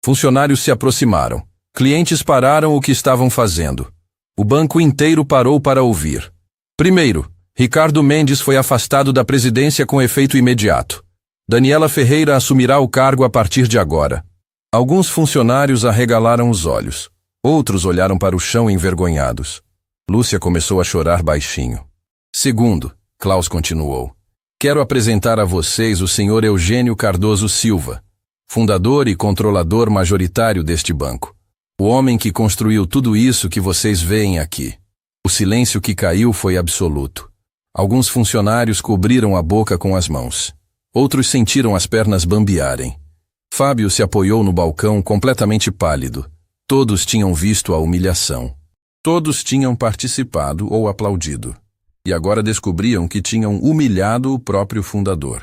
Funcionários se aproximaram. Clientes pararam o que estavam fazendo. O banco inteiro parou para ouvir. Primeiro, Ricardo Mendes foi afastado da presidência com efeito imediato. Daniela Ferreira assumirá o cargo a partir de agora. Alguns funcionários arregalaram os olhos. Outros olharam para o chão envergonhados. Lúcia começou a chorar baixinho. Segundo, Klaus continuou. Quero apresentar a vocês o senhor Eugênio Cardoso Silva, fundador e controlador majoritário deste banco. O homem que construiu tudo isso que vocês veem aqui. O silêncio que caiu foi absoluto. Alguns funcionários cobriram a boca com as mãos. Outros sentiram as pernas bambearem. Fábio se apoiou no balcão completamente pálido. Todos tinham visto a humilhação. Todos tinham participado ou aplaudido. E agora descobriam que tinham humilhado o próprio fundador.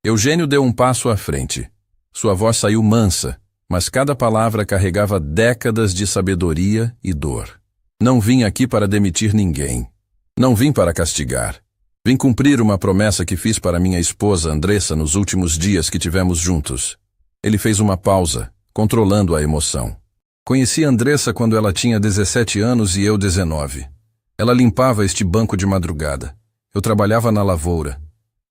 Eugênio deu um passo à frente. Sua voz saiu mansa, mas cada palavra carregava décadas de sabedoria e dor. Não vim aqui para demitir ninguém. Não vim para castigar. Vim cumprir uma promessa que fiz para minha esposa Andressa nos últimos dias que tivemos juntos. Ele fez uma pausa, controlando a emoção. Conheci Andressa quando ela tinha 17 anos e eu 19. Ela limpava este banco de madrugada. Eu trabalhava na lavoura.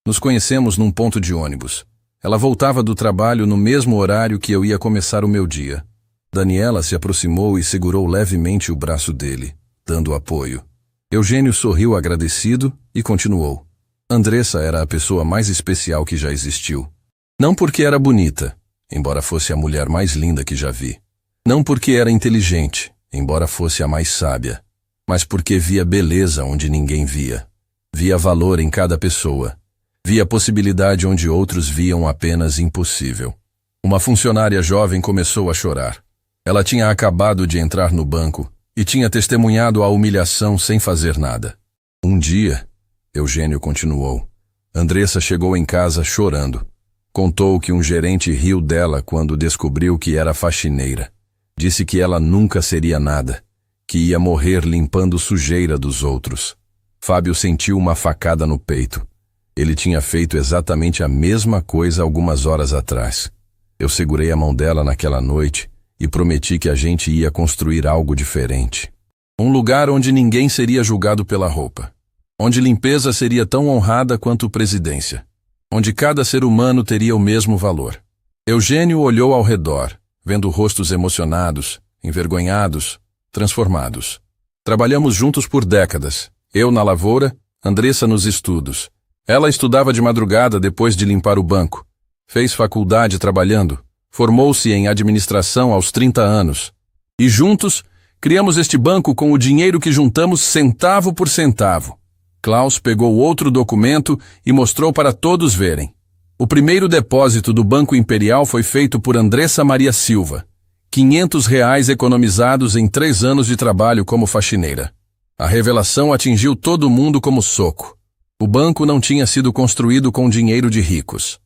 Nos conhecemos num ponto de ônibus. Ela voltava do trabalho no mesmo horário que eu ia começar o meu dia. Daniela se aproximou e segurou levemente o braço dele, dando apoio. Eugênio sorriu agradecido e continuou. Andressa era a pessoa mais especial que já existiu. Não porque era bonita, embora fosse a mulher mais linda que já vi. Não porque era inteligente, embora fosse a mais sábia. Mas porque via beleza onde ninguém via. Via valor em cada pessoa. Via possibilidade onde outros viam apenas impossível. Uma funcionária jovem começou a chorar. Ela tinha acabado de entrar no banco e tinha testemunhado a humilhação sem fazer nada. Um dia, Eugênio continuou, Andressa chegou em casa chorando. Contou que um gerente riu dela quando descobriu que era faxineira. Disse que ela nunca seria nada, que ia morrer limpando sujeira dos outros. Fábio sentiu uma facada no peito. Ele tinha feito exatamente a mesma coisa algumas horas atrás. Eu segurei a mão dela naquela noite e prometi que a gente ia construir algo diferente. Um lugar onde ninguém seria julgado pela roupa. Onde limpeza seria tão honrada quanto presidência. Onde cada ser humano teria o mesmo valor. Eugênio olhou ao redor, vendo rostos emocionados, envergonhados, transformados. Trabalhamos juntos por décadas. Eu na lavoura, Andressa nos estudos. Ela estudava de madrugada depois de limpar o banco. Fez faculdade trabalhando. Formou-se em administração aos 30 anos. E juntos, criamos este banco com o dinheiro que juntamos centavo por centavo. Klaus pegou outro documento e mostrou para todos verem. O primeiro depósito do Banco Imperial foi feito por Andressa Maria Silva. R$ 500 economizados em 3 anos de trabalho como faxineira. A revelação atingiu todo mundo como soco. O banco não tinha sido construído com dinheiro de ricos.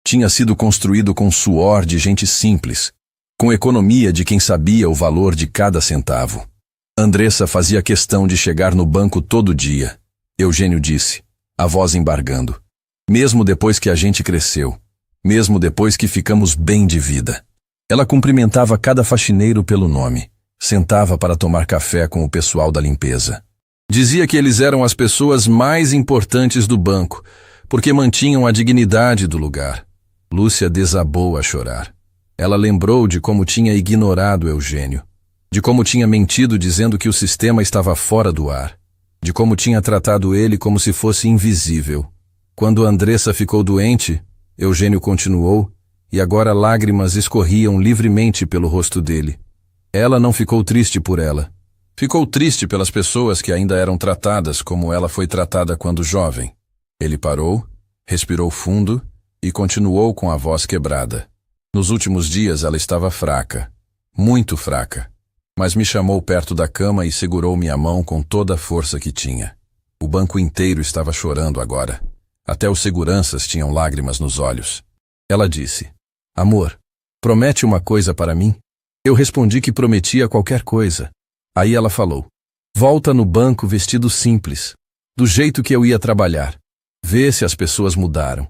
Tinha sido construído com suor de gente simples, com economia de quem sabia o valor de cada centavo. Andressa fazia questão de chegar no banco todo dia. Eugênio disse, a voz embargando. Mesmo depois que a gente cresceu, mesmo depois que ficamos bem de vida. Ela cumprimentava cada faxineiro pelo nome, sentava para tomar café com o pessoal da limpeza. Dizia que eles eram as pessoas mais importantes do banco, porque mantinham a dignidade do lugar. Lúcia desabou a chorar. Ela lembrou de como tinha ignorado Eugênio, de como tinha mentido dizendo que o sistema estava fora do ar, de como tinha tratado ele como se fosse invisível. Quando Andressa ficou doente, Eugênio continuou, e agora lágrimas escorriam livremente pelo rosto dele. Ela não ficou triste por ela. Ficou triste pelas pessoas que ainda eram tratadas como ela foi tratada quando jovem. Ele parou, respirou fundo e continuou com a voz quebrada. Nos últimos dias ela estava fraca, muito fraca, mas me chamou perto da cama e segurou minha mão com toda a força que tinha. O banco inteiro estava chorando agora. Até os seguranças tinham lágrimas nos olhos. Ela disse, amor, promete uma coisa para mim? Eu respondi que prometia qualquer coisa. Aí ela falou, volta no banco vestido simples, do jeito que eu ia trabalhar. Vê se as pessoas mudaram.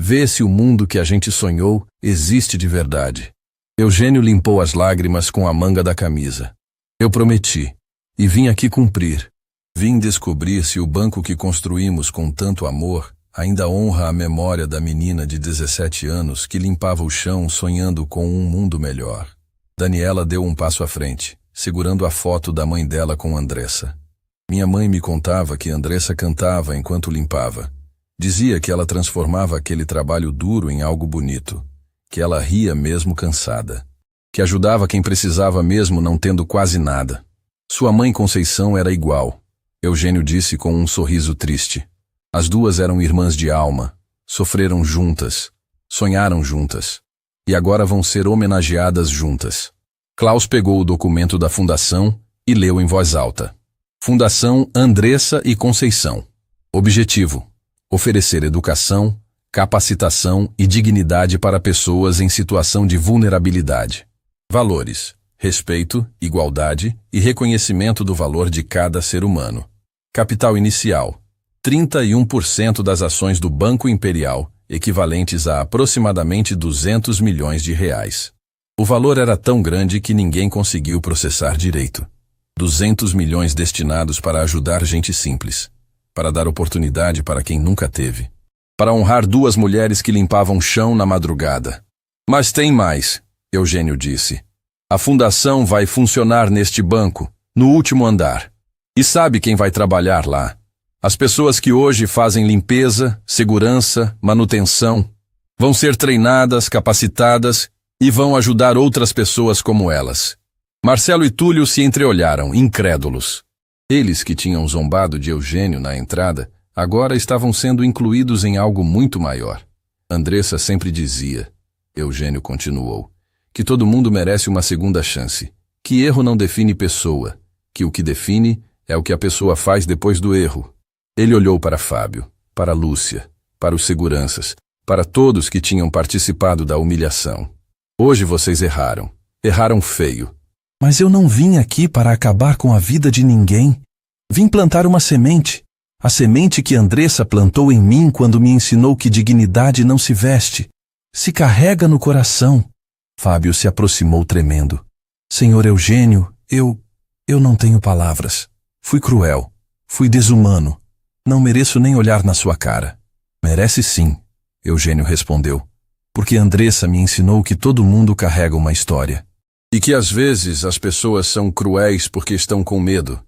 Vê se o mundo que a gente sonhou existe de verdade. Eugênio limpou as lágrimas com a manga da camisa. Eu prometi, e vim aqui cumprir. Vim descobrir se o banco que construímos com tanto amor ainda honra a memória da menina de 17 anos que limpava o chão sonhando com um mundo melhor. Daniela deu um passo à frente, segurando a foto da mãe dela com Andressa. Minha mãe me contava que Andressa cantava enquanto limpava. Dizia que ela transformava aquele trabalho duro em algo bonito, que ela ria mesmo cansada, que ajudava quem precisava mesmo não tendo quase nada. Sua mãe Conceição era igual, Eugênio disse com um sorriso triste. As duas eram irmãs de alma, sofreram juntas, sonharam juntas, e agora vão ser homenageadas juntas. Klaus pegou o documento da fundação e leu em voz alta. Fundação Andressa e Conceição. Objetivo: oferecer educação, capacitação e dignidade para pessoas em situação de vulnerabilidade. Valores: respeito, igualdade e reconhecimento do valor de cada ser humano. Capital inicial: 31% das ações do Banco Imperial, equivalentes a aproximadamente 200 milhões de reais. O valor era tão grande que ninguém conseguiu processar direito. 200 milhões destinados para ajudar gente simples, para dar oportunidade para quem nunca teve, para honrar duas mulheres que limpavam chão na madrugada. Mas tem mais, Eugênio disse. A fundação vai funcionar neste banco, no último andar. E sabe quem vai trabalhar lá? As pessoas que hoje fazem limpeza, segurança, manutenção, vão ser treinadas, capacitadas e vão ajudar outras pessoas como elas. Marcelo e Túlio se entreolharam, incrédulos. Eles que tinham zombado de Eugênio na entrada, agora estavam sendo incluídos em algo muito maior. Andressa sempre dizia, Eugênio continuou, que todo mundo merece uma segunda chance, que erro não define pessoa, que o que define é o que a pessoa faz depois do erro. Ele olhou para Fábio, para Lúcia, para os seguranças, para todos que tinham participado da humilhação. Hoje vocês erraram. Erraram feio. Mas eu não vim aqui para acabar com a vida de ninguém. Vim plantar uma semente. A semente que Andressa plantou em mim quando me ensinou que dignidade não se veste, se carrega no coração. Fábio se aproximou tremendo. Senhor Eugênio, eu não tenho palavras. Fui cruel. Fui desumano. Não mereço nem olhar na sua cara. Merece sim, Eugênio respondeu. Porque Andressa me ensinou que todo mundo carrega uma história. E que às vezes as pessoas são cruéis porque estão com medo.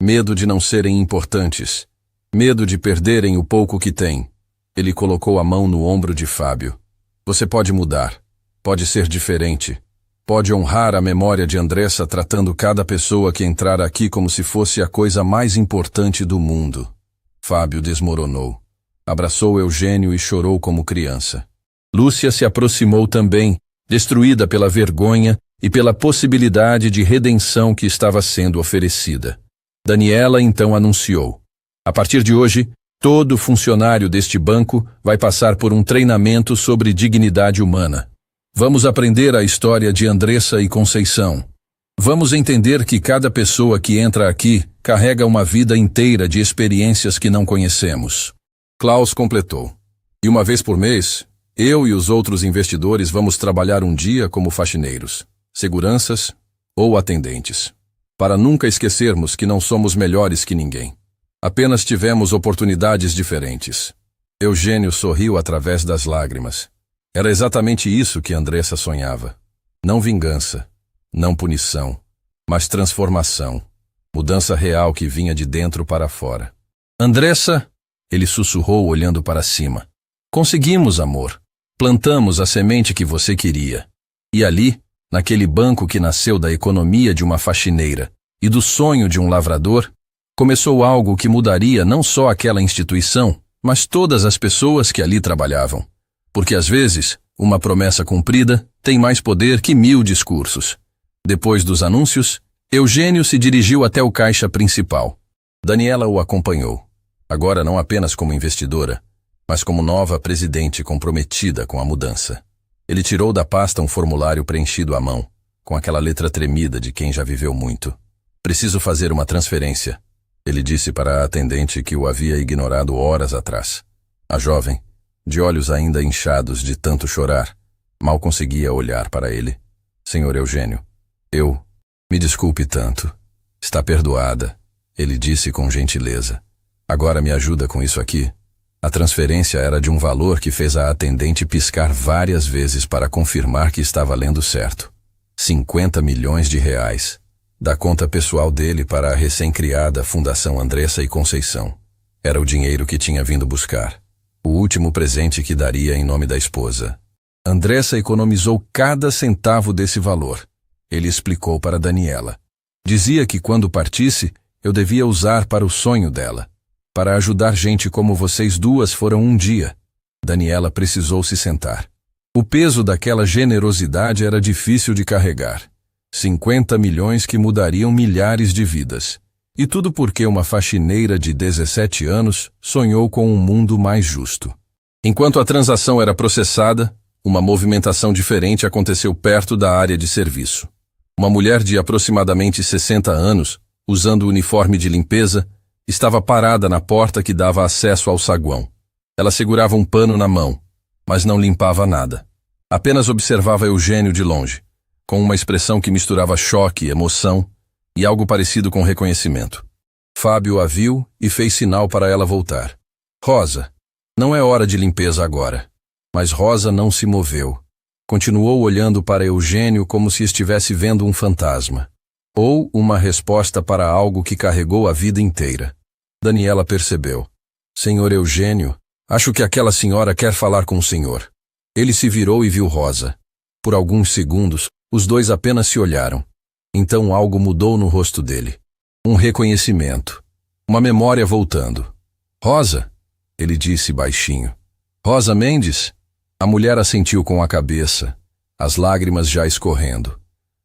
Medo de não serem importantes. Medo de perderem o pouco que têm. Ele colocou a mão no ombro de Fábio. Você pode mudar. Pode ser diferente. Pode honrar a memória de Andressa tratando cada pessoa que entrar aqui como se fosse a coisa mais importante do mundo. Fábio desmoronou. Abraçou Eugênio e chorou como criança. Lúcia se aproximou também, destruída pela vergonha e pela possibilidade de redenção que estava sendo oferecida. Daniela então anunciou. A partir de hoje, todo funcionário deste banco vai passar por um treinamento sobre dignidade humana. Vamos aprender a história de Andressa e Conceição. Vamos entender que cada pessoa que entra aqui carrega uma vida inteira de experiências que não conhecemos. Klaus completou. E uma vez por mês, eu e os outros investidores vamos trabalhar um dia como faxineiros, seguranças ou atendentes. Para nunca esquecermos que não somos melhores que ninguém. Apenas tivemos oportunidades diferentes. Eugênio sorriu através das lágrimas. Era exatamente isso que Andressa sonhava. Não vingança, não punição, mas transformação. Mudança real que vinha de dentro para fora. Andressa, ele sussurrou olhando para cima. Conseguimos, amor. Plantamos a semente que você queria. E ali, naquele banco que nasceu da economia de uma faxineira e do sonho de um lavrador, começou algo que mudaria não só aquela instituição, mas todas as pessoas que ali trabalhavam. Porque às vezes, uma promessa cumprida tem mais poder que 1000 discursos. Depois dos anúncios, Eugênio se dirigiu até o caixa principal. Daniela o acompanhou, agora não apenas como investidora, mas como nova presidente comprometida com a mudança. Ele tirou da pasta um formulário preenchido à mão, com aquela letra tremida de quem já viveu muito. Preciso fazer uma transferência, ele disse para a atendente que o havia ignorado horas atrás. A jovem, de olhos ainda inchados de tanto chorar, mal conseguia olhar para ele. Senhor Eugênio, me desculpe tanto. Está perdoada, ele disse com gentileza. Agora me ajuda com isso aqui. A transferência era de um valor que fez a atendente piscar várias vezes para confirmar que estava lendo certo. 50 milhões de reais. Da conta pessoal dele para a recém-criada Fundação Andressa e Conceição. Era o dinheiro que tinha vindo buscar. O último presente que daria em nome da esposa. Andressa economizou cada centavo desse valor. Ele explicou para Daniela. Dizia que quando partisse, eu devia usar para o sonho dela. Para ajudar gente como vocês duas foram um dia. Daniela precisou se sentar. O peso daquela generosidade era difícil de carregar. 50 milhões que mudariam milhares de vidas. E tudo porque uma faxineira de 17 anos sonhou com um mundo mais justo. Enquanto a transação era processada, uma movimentação diferente aconteceu perto da área de serviço. Uma mulher de aproximadamente 60 anos, usando o uniforme de limpeza, Estava parada na porta que dava acesso ao saguão. Ela segurava um pano na mão, mas não limpava nada. Apenas observava Eugênio de longe, com uma expressão que misturava choque, emoção e algo parecido com reconhecimento. Fábio a viu e fez sinal para ela voltar. Rosa, não é hora de limpeza agora. Mas Rosa não se moveu. Continuou olhando para Eugênio como se estivesse vendo um fantasma. Ou uma resposta para algo que carregou a vida inteira. Daniela percebeu. Senhor Eugênio, acho que aquela senhora quer falar com o senhor. Ele se virou e viu Rosa. Por alguns segundos, os dois apenas se olharam. Então algo mudou no rosto dele. Um reconhecimento. Uma memória voltando. Rosa, ele disse baixinho. Rosa Mendes? A mulher assentiu com a cabeça, as lágrimas já escorrendo.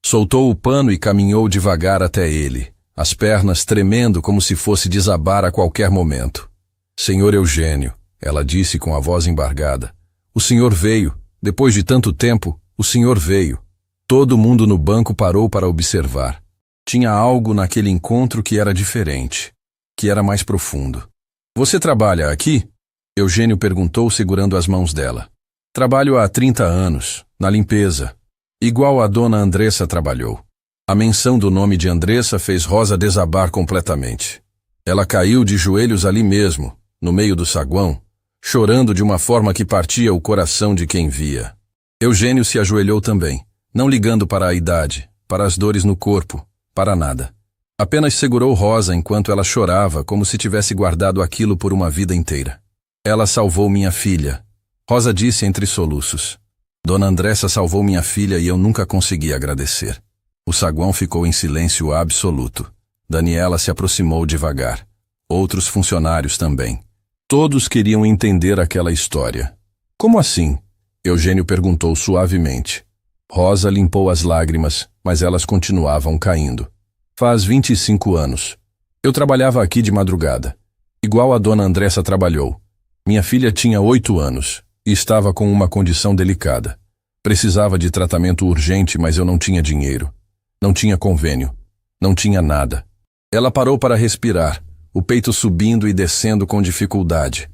Soltou o pano e caminhou devagar até ele, as pernas tremendo como se fosse desabar a qualquer momento. Senhor Eugênio, ela disse com a voz embargada. O senhor veio. Depois de tanto tempo, o senhor veio. Todo mundo no banco parou para observar. Tinha algo naquele encontro que era diferente, que era mais profundo. Você trabalha aqui? Eugênio perguntou segurando as mãos dela. Trabalho há 30 anos, na limpeza, igual a dona Andressa trabalhou. A menção do nome de Andressa fez Rosa desabar completamente. Ela caiu de joelhos ali mesmo, no meio do saguão, chorando de uma forma que partia o coração de quem via. Eugênio se ajoelhou também, não ligando para a idade, para as dores no corpo, para nada. Apenas segurou Rosa enquanto ela chorava como se tivesse guardado aquilo por uma vida inteira. Ela salvou minha filha. Rosa disse entre soluços. Dona Andressa salvou minha filha e eu nunca consegui agradecer. O saguão ficou em silêncio absoluto. Daniela se aproximou devagar. Outros funcionários também. Todos queriam entender aquela história. Como assim? Eugênio perguntou suavemente. Rosa limpou as lágrimas, mas elas continuavam caindo. Faz 25 anos. Eu trabalhava aqui de madrugada. Igual a dona Andressa trabalhou. Minha filha tinha 8 anos. E estava com uma condição delicada. Precisava de tratamento urgente, mas eu não tinha dinheiro. Não tinha convênio. Não tinha nada. Ela parou para respirar, o peito subindo e descendo com dificuldade.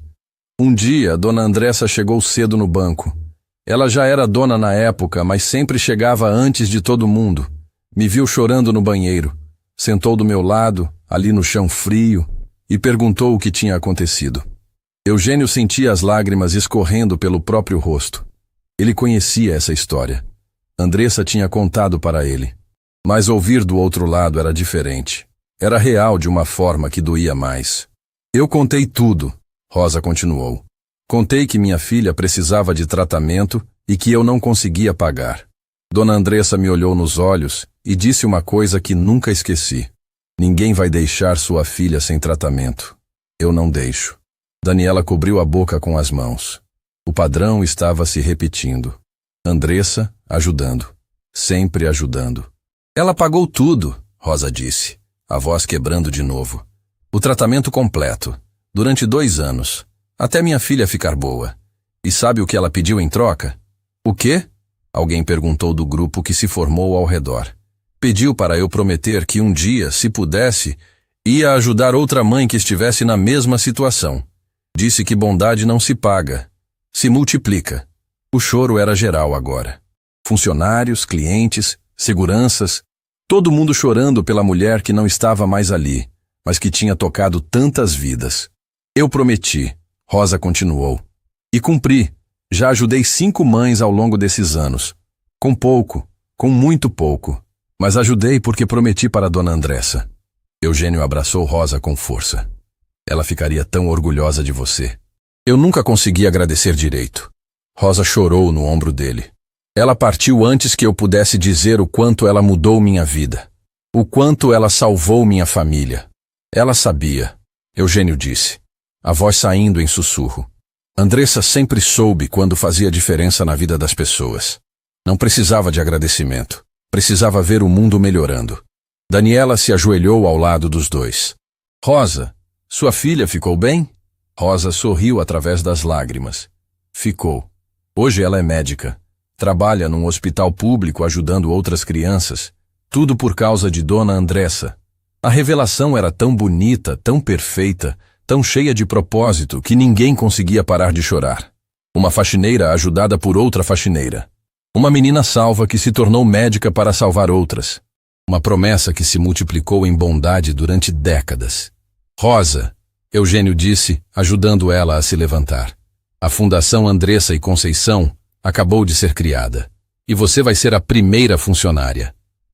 Um dia, dona Andressa chegou cedo no banco. Ela já era dona na época, mas sempre chegava antes de todo mundo. Me viu chorando no banheiro. Sentou do meu lado, ali no chão frio, e perguntou o que tinha acontecido. Eugênio sentia as lágrimas escorrendo pelo próprio rosto. Ele conhecia essa história. Andressa tinha contado para ele. Mas ouvir do outro lado era diferente. Era real de uma forma que doía mais. Eu contei tudo, Rosa continuou. Contei que minha filha precisava de tratamento e que eu não conseguia pagar. Dona Andressa me olhou nos olhos e disse uma coisa que nunca esqueci. Ninguém vai deixar sua filha sem tratamento. Eu não deixo. Daniela cobriu a boca com as mãos. O padrão estava se repetindo. Andressa ajudando. Sempre ajudando. Ela pagou tudo, Rosa disse, a voz quebrando de novo. O tratamento completo, durante 2 anos, até minha filha ficar boa. E sabe o que ela pediu em troca? O quê? Alguém perguntou do grupo que se formou ao redor. Pediu para eu prometer que um dia, se pudesse, ia ajudar outra mãe que estivesse na mesma situação. Disse que bondade não se paga, se multiplica. O choro era geral agora. Funcionários, clientes, seguranças, todo mundo chorando pela mulher que não estava mais ali, mas que tinha tocado tantas vidas. Eu prometi, Rosa continuou. E cumpri. Já ajudei 5 mães ao longo desses anos. Com pouco, com muito pouco. Mas ajudei porque prometi para a dona Andressa. Eugênio abraçou Rosa com força. Ela ficaria tão orgulhosa de você. Eu nunca consegui agradecer direito. Rosa chorou no ombro dele. Ela partiu antes que eu pudesse dizer o quanto ela mudou minha vida. O quanto ela salvou minha família. Ela sabia, Eugênio disse, a voz saindo em sussurro. Andressa sempre soube quando fazia diferença na vida das pessoas. Não precisava de agradecimento. Precisava ver o mundo melhorando. Daniela se ajoelhou ao lado dos dois. Rosa, sua filha ficou bem? Rosa sorriu através das lágrimas. Ficou. Hoje ela é médica. Trabalha num hospital público ajudando outras crianças. Tudo por causa de dona Andressa. A revelação era tão bonita, tão perfeita, tão cheia de propósito que ninguém conseguia parar de chorar. Uma faxineira ajudada por outra faxineira. Uma menina salva que se tornou médica para salvar outras. Uma promessa que se multiplicou em bondade durante décadas. Rosa, Eugênio disse, ajudando ela a se levantar. A Fundação Andressa e Conceição acabou de ser criada. E você vai ser a primeira funcionária.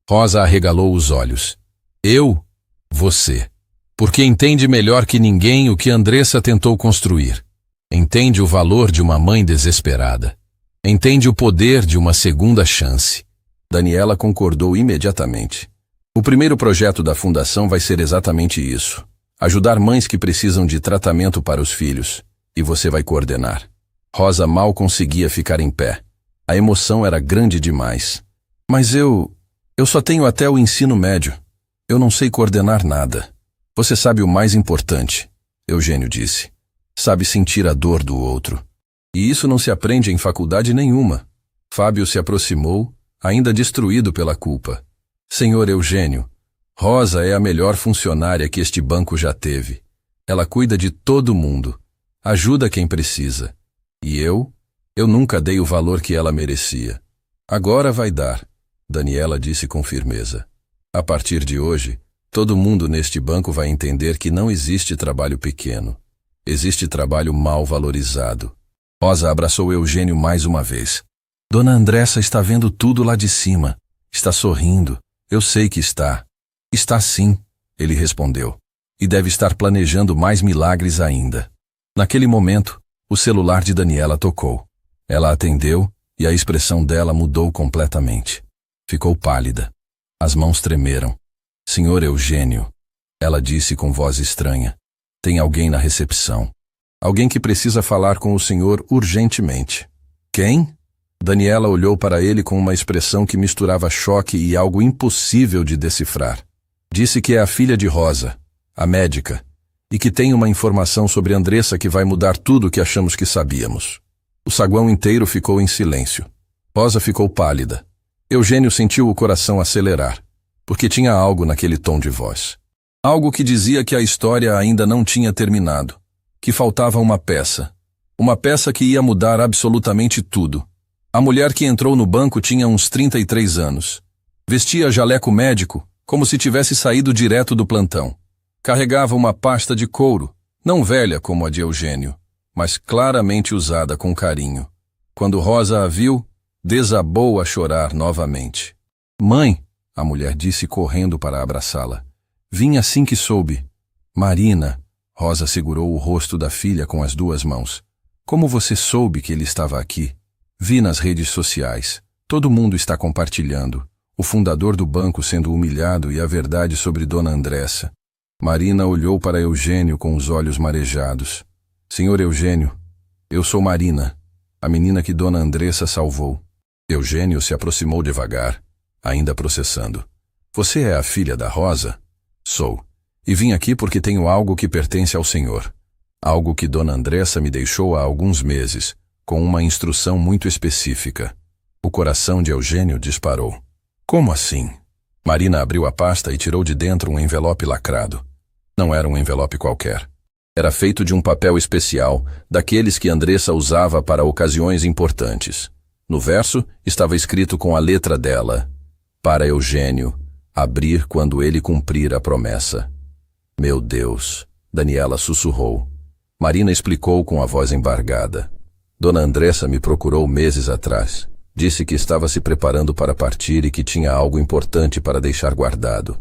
Rosa arregalou os olhos. Eu? Você. Porque entende melhor que ninguém o que Andressa tentou construir. Entende o valor de uma mãe desesperada. Entende o poder de uma segunda chance. Daniela concordou imediatamente. O primeiro projeto da Fundação vai ser exatamente isso. Ajudar mães que precisam de tratamento para os filhos. E você vai coordenar. Rosa mal conseguia ficar em pé. A emoção era grande demais. Mas eu só tenho até o ensino médio. Eu não sei coordenar nada. Você sabe o mais importante, Eugênio disse. Sabe sentir a dor do outro. E isso não se aprende em faculdade nenhuma. Fábio se aproximou, ainda destruído pela culpa. Senhor Eugênio, Rosa é a melhor funcionária que este banco já teve. Ela cuida de todo mundo. Ajuda quem precisa. E eu nunca dei o valor que ela merecia. Agora vai dar, Daniela disse com firmeza. A partir de hoje, todo mundo neste banco vai entender que não existe trabalho pequeno. Existe trabalho mal valorizado. Rosa abraçou Eugênio mais uma vez. Dona Andressa está vendo tudo lá de cima. Está sorrindo. Eu sei que está. Está sim, ele respondeu. E deve estar planejando mais milagres ainda. Naquele momento, o celular de Daniela tocou. Ela atendeu e a expressão dela mudou completamente. Ficou pálida. As mãos tremeram. Senhor Eugênio, ela disse com voz estranha. Tem alguém na recepção. Alguém que precisa falar com o senhor urgentemente. Quem? Daniela olhou para ele com uma expressão que misturava choque e algo impossível de decifrar. Disse que é a filha de Rosa, a médica, e que tem uma informação sobre Andressa que vai mudar tudo o que achamos que sabíamos. O saguão inteiro ficou em silêncio. Rosa ficou pálida. Eugênio sentiu o coração acelerar, porque tinha algo naquele tom de voz. Algo que dizia que a história ainda não tinha terminado, que faltava uma peça que ia mudar absolutamente tudo. A mulher que entrou no banco tinha uns 33 anos. Vestia jaleco médico, como se tivesse saído direto do plantão. Carregava uma pasta de couro, não velha como a de Eugênio, mas claramente usada com carinho. Quando Rosa a viu, desabou a chorar novamente. Mãe, a mulher disse correndo para abraçá-la. Vim assim que soube. Marina, Rosa segurou o rosto da filha com as duas mãos. Como você soube que ele estava aqui? Vi nas redes sociais. Todo mundo está compartilhando. O fundador do banco sendo humilhado e a verdade sobre Dona Andressa. Marina olhou para Eugênio com os olhos marejados. Senhor Eugênio, eu sou Marina, a menina que Dona Andressa salvou. Eugênio se aproximou devagar, ainda processando. Você é a filha da Rosa? Sou. E vim aqui porque tenho algo que pertence ao senhor. Algo que Dona Andressa me deixou há alguns meses, com uma instrução muito específica. O coração de Eugênio disparou. Como assim? Marina abriu a pasta e tirou de dentro um envelope lacrado. Não era um envelope qualquer. Era feito de um papel especial, daqueles que Andressa usava para ocasiões importantes. No verso estava escrito com a letra dela: para Eugênio, abrir quando ele cumprir a promessa. Meu Deus, Daniela sussurrou. Marina explicou com a voz embargada. Dona Andressa me procurou meses atrás. Disse que estava se preparando para partir e que tinha algo importante para deixar guardado.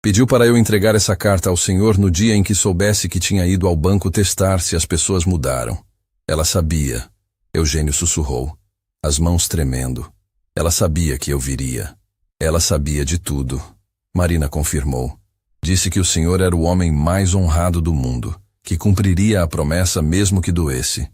Pediu para eu entregar essa carta ao senhor no dia em que soubesse que tinha ido ao banco testar se as pessoas mudaram. Ela sabia. Eugênio sussurrou, as mãos tremendo. Ela sabia que eu viria. Ela sabia de tudo. Marina confirmou. Disse que o senhor era o homem mais honrado do mundo, que cumpriria a promessa mesmo que doesse,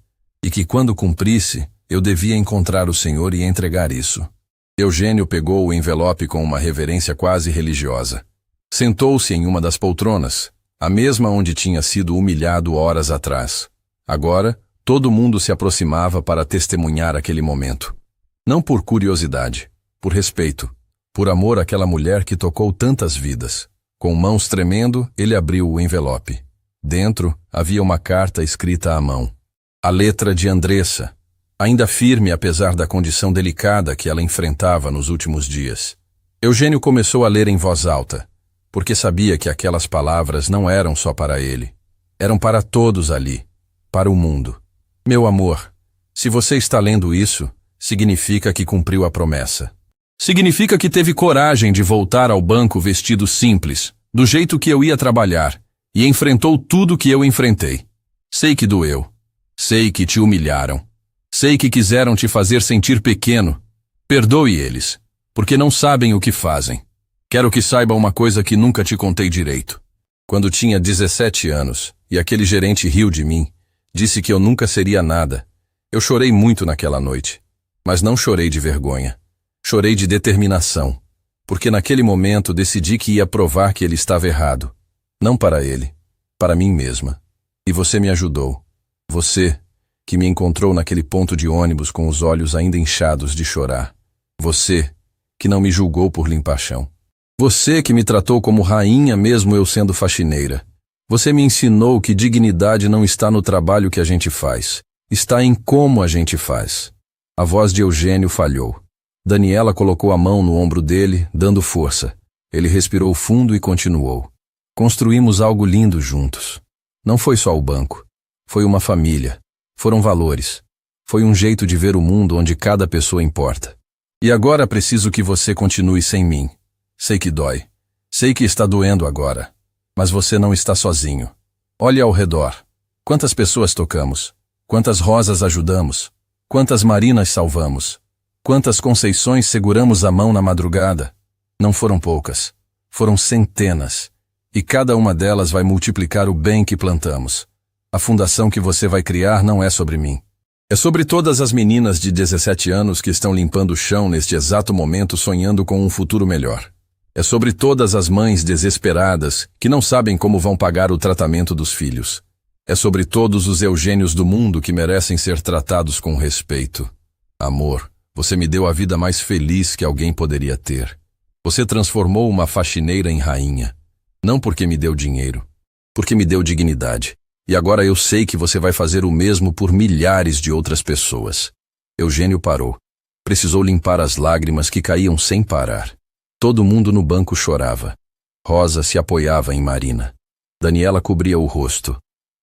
e que quando cumprisse, eu devia encontrar o senhor e entregar isso. Eugênio pegou o envelope com uma reverência quase religiosa. Sentou-se em uma das poltronas, a mesma onde tinha sido humilhado horas atrás. Agora, todo mundo se aproximava para testemunhar aquele momento. Não por curiosidade, por respeito, por amor àquela mulher que tocou tantas vidas. Com mãos tremendo, ele abriu o envelope. Dentro havia uma carta escrita à mão. A letra de Andressa, ainda firme apesar da condição delicada que ela enfrentava nos últimos dias. Eugênio começou a ler em voz alta, porque sabia que aquelas palavras não eram só para ele. Eram para todos ali, para o mundo. Meu amor, se você está lendo isso, significa que cumpriu a promessa. Significa que teve coragem de voltar ao banco vestido simples, do jeito que eu ia trabalhar, e enfrentou tudo que eu enfrentei. Sei que doeu. Sei que te humilharam. Sei que quiseram te fazer sentir pequeno. Perdoe eles, porque não sabem o que fazem. Quero que saiba uma coisa que nunca te contei direito. Quando tinha 17 anos, e aquele gerente riu de mim, disse que eu nunca seria nada. Eu chorei muito naquela noite, mas não chorei de vergonha. Chorei de determinação, porque naquele momento decidi que ia provar que ele estava errado. Não para ele, para mim mesma. E você me ajudou. Você, que me encontrou naquele ponto de ônibus com os olhos ainda inchados de chorar. Você, que não me julgou por limpar chão. Você que me tratou como rainha mesmo eu sendo faxineira. Você me ensinou que dignidade não está no trabalho que a gente faz, está em como a gente faz. A voz de Eugênio falhou. Daniela colocou a mão no ombro dele, dando força. Ele respirou fundo e continuou. Construímos algo lindo juntos. Não foi só o banco. Foi uma família. Foram valores. Foi um jeito de ver o mundo onde cada pessoa importa. E agora preciso que você continue sem mim. Sei que dói. Sei que está doendo agora. Mas você não está sozinho. Olhe ao redor. Quantas pessoas tocamos? Quantas rosas ajudamos? Quantas Marinas salvamos? Quantas Conceições seguramos a mão na madrugada? Não foram poucas. Foram centenas. E cada uma delas vai multiplicar o bem que plantamos. A fundação que você vai criar não é sobre mim. É sobre todas as meninas de 17 anos que estão limpando o chão neste exato momento sonhando com um futuro melhor. É sobre todas as mães desesperadas que não sabem como vão pagar o tratamento dos filhos. É sobre todos os Eugênios do mundo que merecem ser tratados com respeito. Amor, você me deu a vida mais feliz que alguém poderia ter. Você transformou uma faxineira em rainha. Não porque me deu dinheiro, porque me deu dignidade. E agora eu sei que você vai fazer o mesmo por milhares de outras pessoas. Eugênio parou. Precisou limpar as lágrimas que caíam sem parar. Todo mundo no banco chorava. Rosa se apoiava em Marina. Daniela cobria o rosto.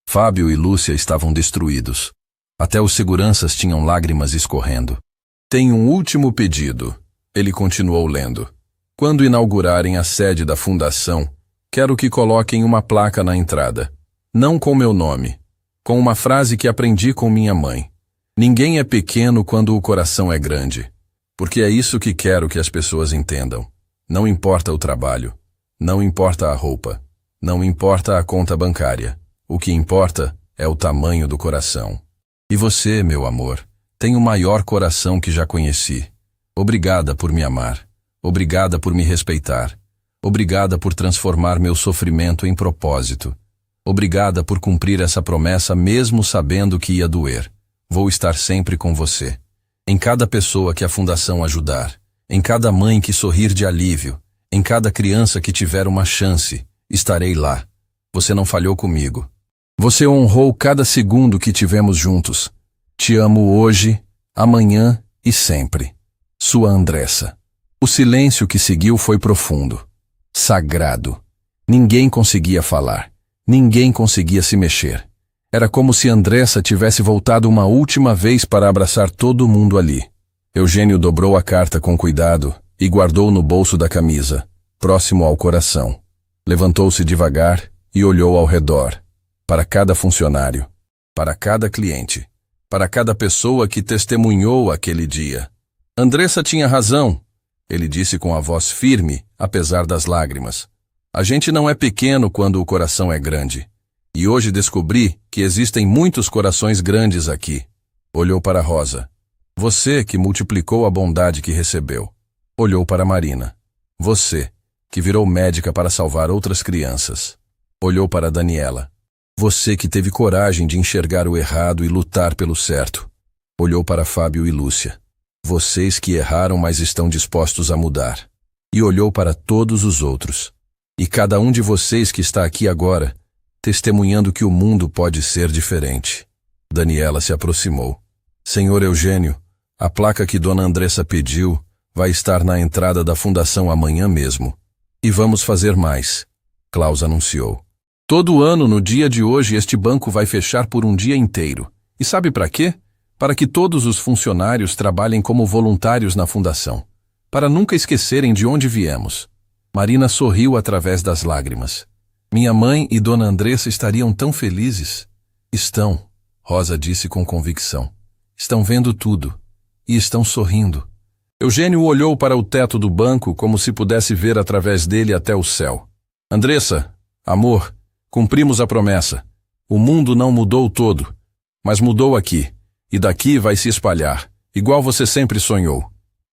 Fábio e Lúcia estavam destruídos. Até os seguranças tinham lágrimas escorrendo. Tenho um último pedido, ele continuou lendo. Quando inaugurarem a sede da fundação, quero que coloquem uma placa na entrada. Não com meu nome, com uma frase que aprendi com minha mãe. Ninguém é pequeno quando o coração é grande. Porque é isso que quero que as pessoas entendam. Não importa o trabalho, não importa a roupa, não importa a conta bancária. O que importa é o tamanho do coração. E você, meu amor, tem o maior coração que já conheci. Obrigada por me amar. Obrigada por me respeitar. Obrigada por transformar meu sofrimento em propósito. Obrigada por cumprir essa promessa mesmo sabendo que ia doer. Vou estar sempre com você. Em cada pessoa que a fundação ajudar, em cada mãe que sorrir de alívio, em cada criança que tiver uma chance, estarei lá. Você não falhou comigo. Você honrou cada segundo que tivemos juntos. Te amo hoje, amanhã e sempre. Sua Andressa. O silêncio que seguiu foi profundo. Sagrado. Ninguém conseguia falar. Ninguém conseguia se mexer. Era como se Andressa tivesse voltado uma última vez para abraçar todo mundo ali. Eugênio dobrou a carta com cuidado e guardou no bolso da camisa, próximo ao coração. Levantou-se devagar e olhou ao redor, para cada funcionário, para cada cliente, para cada pessoa que testemunhou aquele dia. Andressa tinha razão, ele disse com a voz firme, apesar das lágrimas. A gente não é pequeno quando o coração é grande. E hoje descobri que existem muitos corações grandes aqui. Olhou para Rosa. Você que multiplicou a bondade que recebeu. Olhou para Marina. Você que virou médica para salvar outras crianças. Olhou para Daniela. Você que teve coragem de enxergar o errado e lutar pelo certo. Olhou para Fábio e Lúcia. Vocês que erraram, mas estão dispostos a mudar. E olhou para todos os outros. E cada um de vocês que está aqui agora, testemunhando que o mundo pode ser diferente. Daniela se aproximou. Senhor Eugênio, a placa que Dona Andressa pediu vai estar na entrada da fundação amanhã mesmo. E vamos fazer mais, Klaus anunciou. Todo ano, no dia de hoje, este banco vai fechar por um dia inteiro. E sabe para quê? Para que todos os funcionários trabalhem como voluntários na fundação. Para nunca esquecerem de onde viemos. Marina sorriu através das lágrimas. Minha mãe e Dona Andressa estariam tão felizes. Estão, Rosa disse com convicção. Estão vendo tudo. E estão sorrindo. Eugênio olhou para o teto do banco como se pudesse ver através dele até o céu. Andressa, amor, cumprimos a promessa. O mundo não mudou todo, mas mudou aqui. E daqui vai se espalhar, igual você sempre sonhou.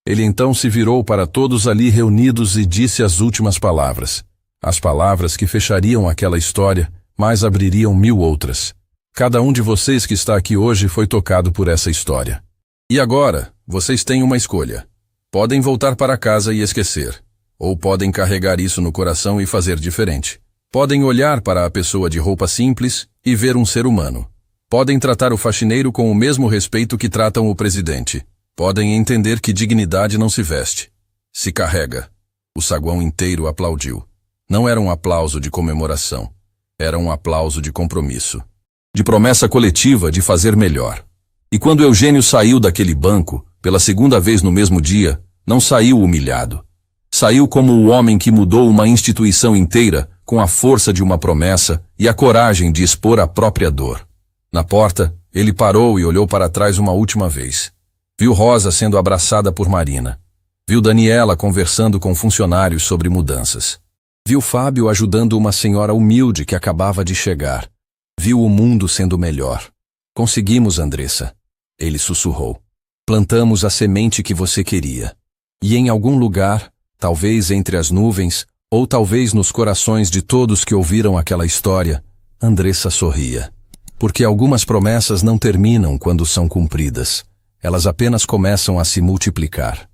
Ele então se virou para todos ali reunidos e disse as últimas palavras. As palavras que fechariam aquela história, mas abririam 1000 outras. Cada um de vocês que está aqui hoje foi tocado por essa história. E agora, vocês têm uma escolha. Podem voltar para casa e esquecer. Ou podem carregar isso no coração e fazer diferente. Podem olhar para a pessoa de roupa simples e ver um ser humano. Podem tratar o faxineiro com o mesmo respeito que tratam o presidente. Podem entender que dignidade não se veste. Se carrega. O saguão inteiro aplaudiu. Não era um aplauso de comemoração. Era um aplauso de compromisso. De promessa coletiva de fazer melhor. E quando Eugênio saiu daquele banco, pela segunda vez no mesmo dia, não saiu humilhado. Saiu como o homem que mudou uma instituição inteira com a força de uma promessa e a coragem de expor a própria dor. Na porta, ele parou e olhou para trás uma última vez. Viu Rosa sendo abraçada por Marina. Viu Daniela conversando com funcionários sobre mudanças. Viu Fábio ajudando uma senhora humilde que acabava de chegar. Viu o mundo sendo melhor. Conseguimos, Andressa. Ele sussurrou. Plantamos a semente que você queria. E em algum lugar, talvez entre as nuvens, ou talvez nos corações de todos que ouviram aquela história, Andressa sorria. Porque algumas promessas não terminam quando são cumpridas. Elas apenas começam a se multiplicar.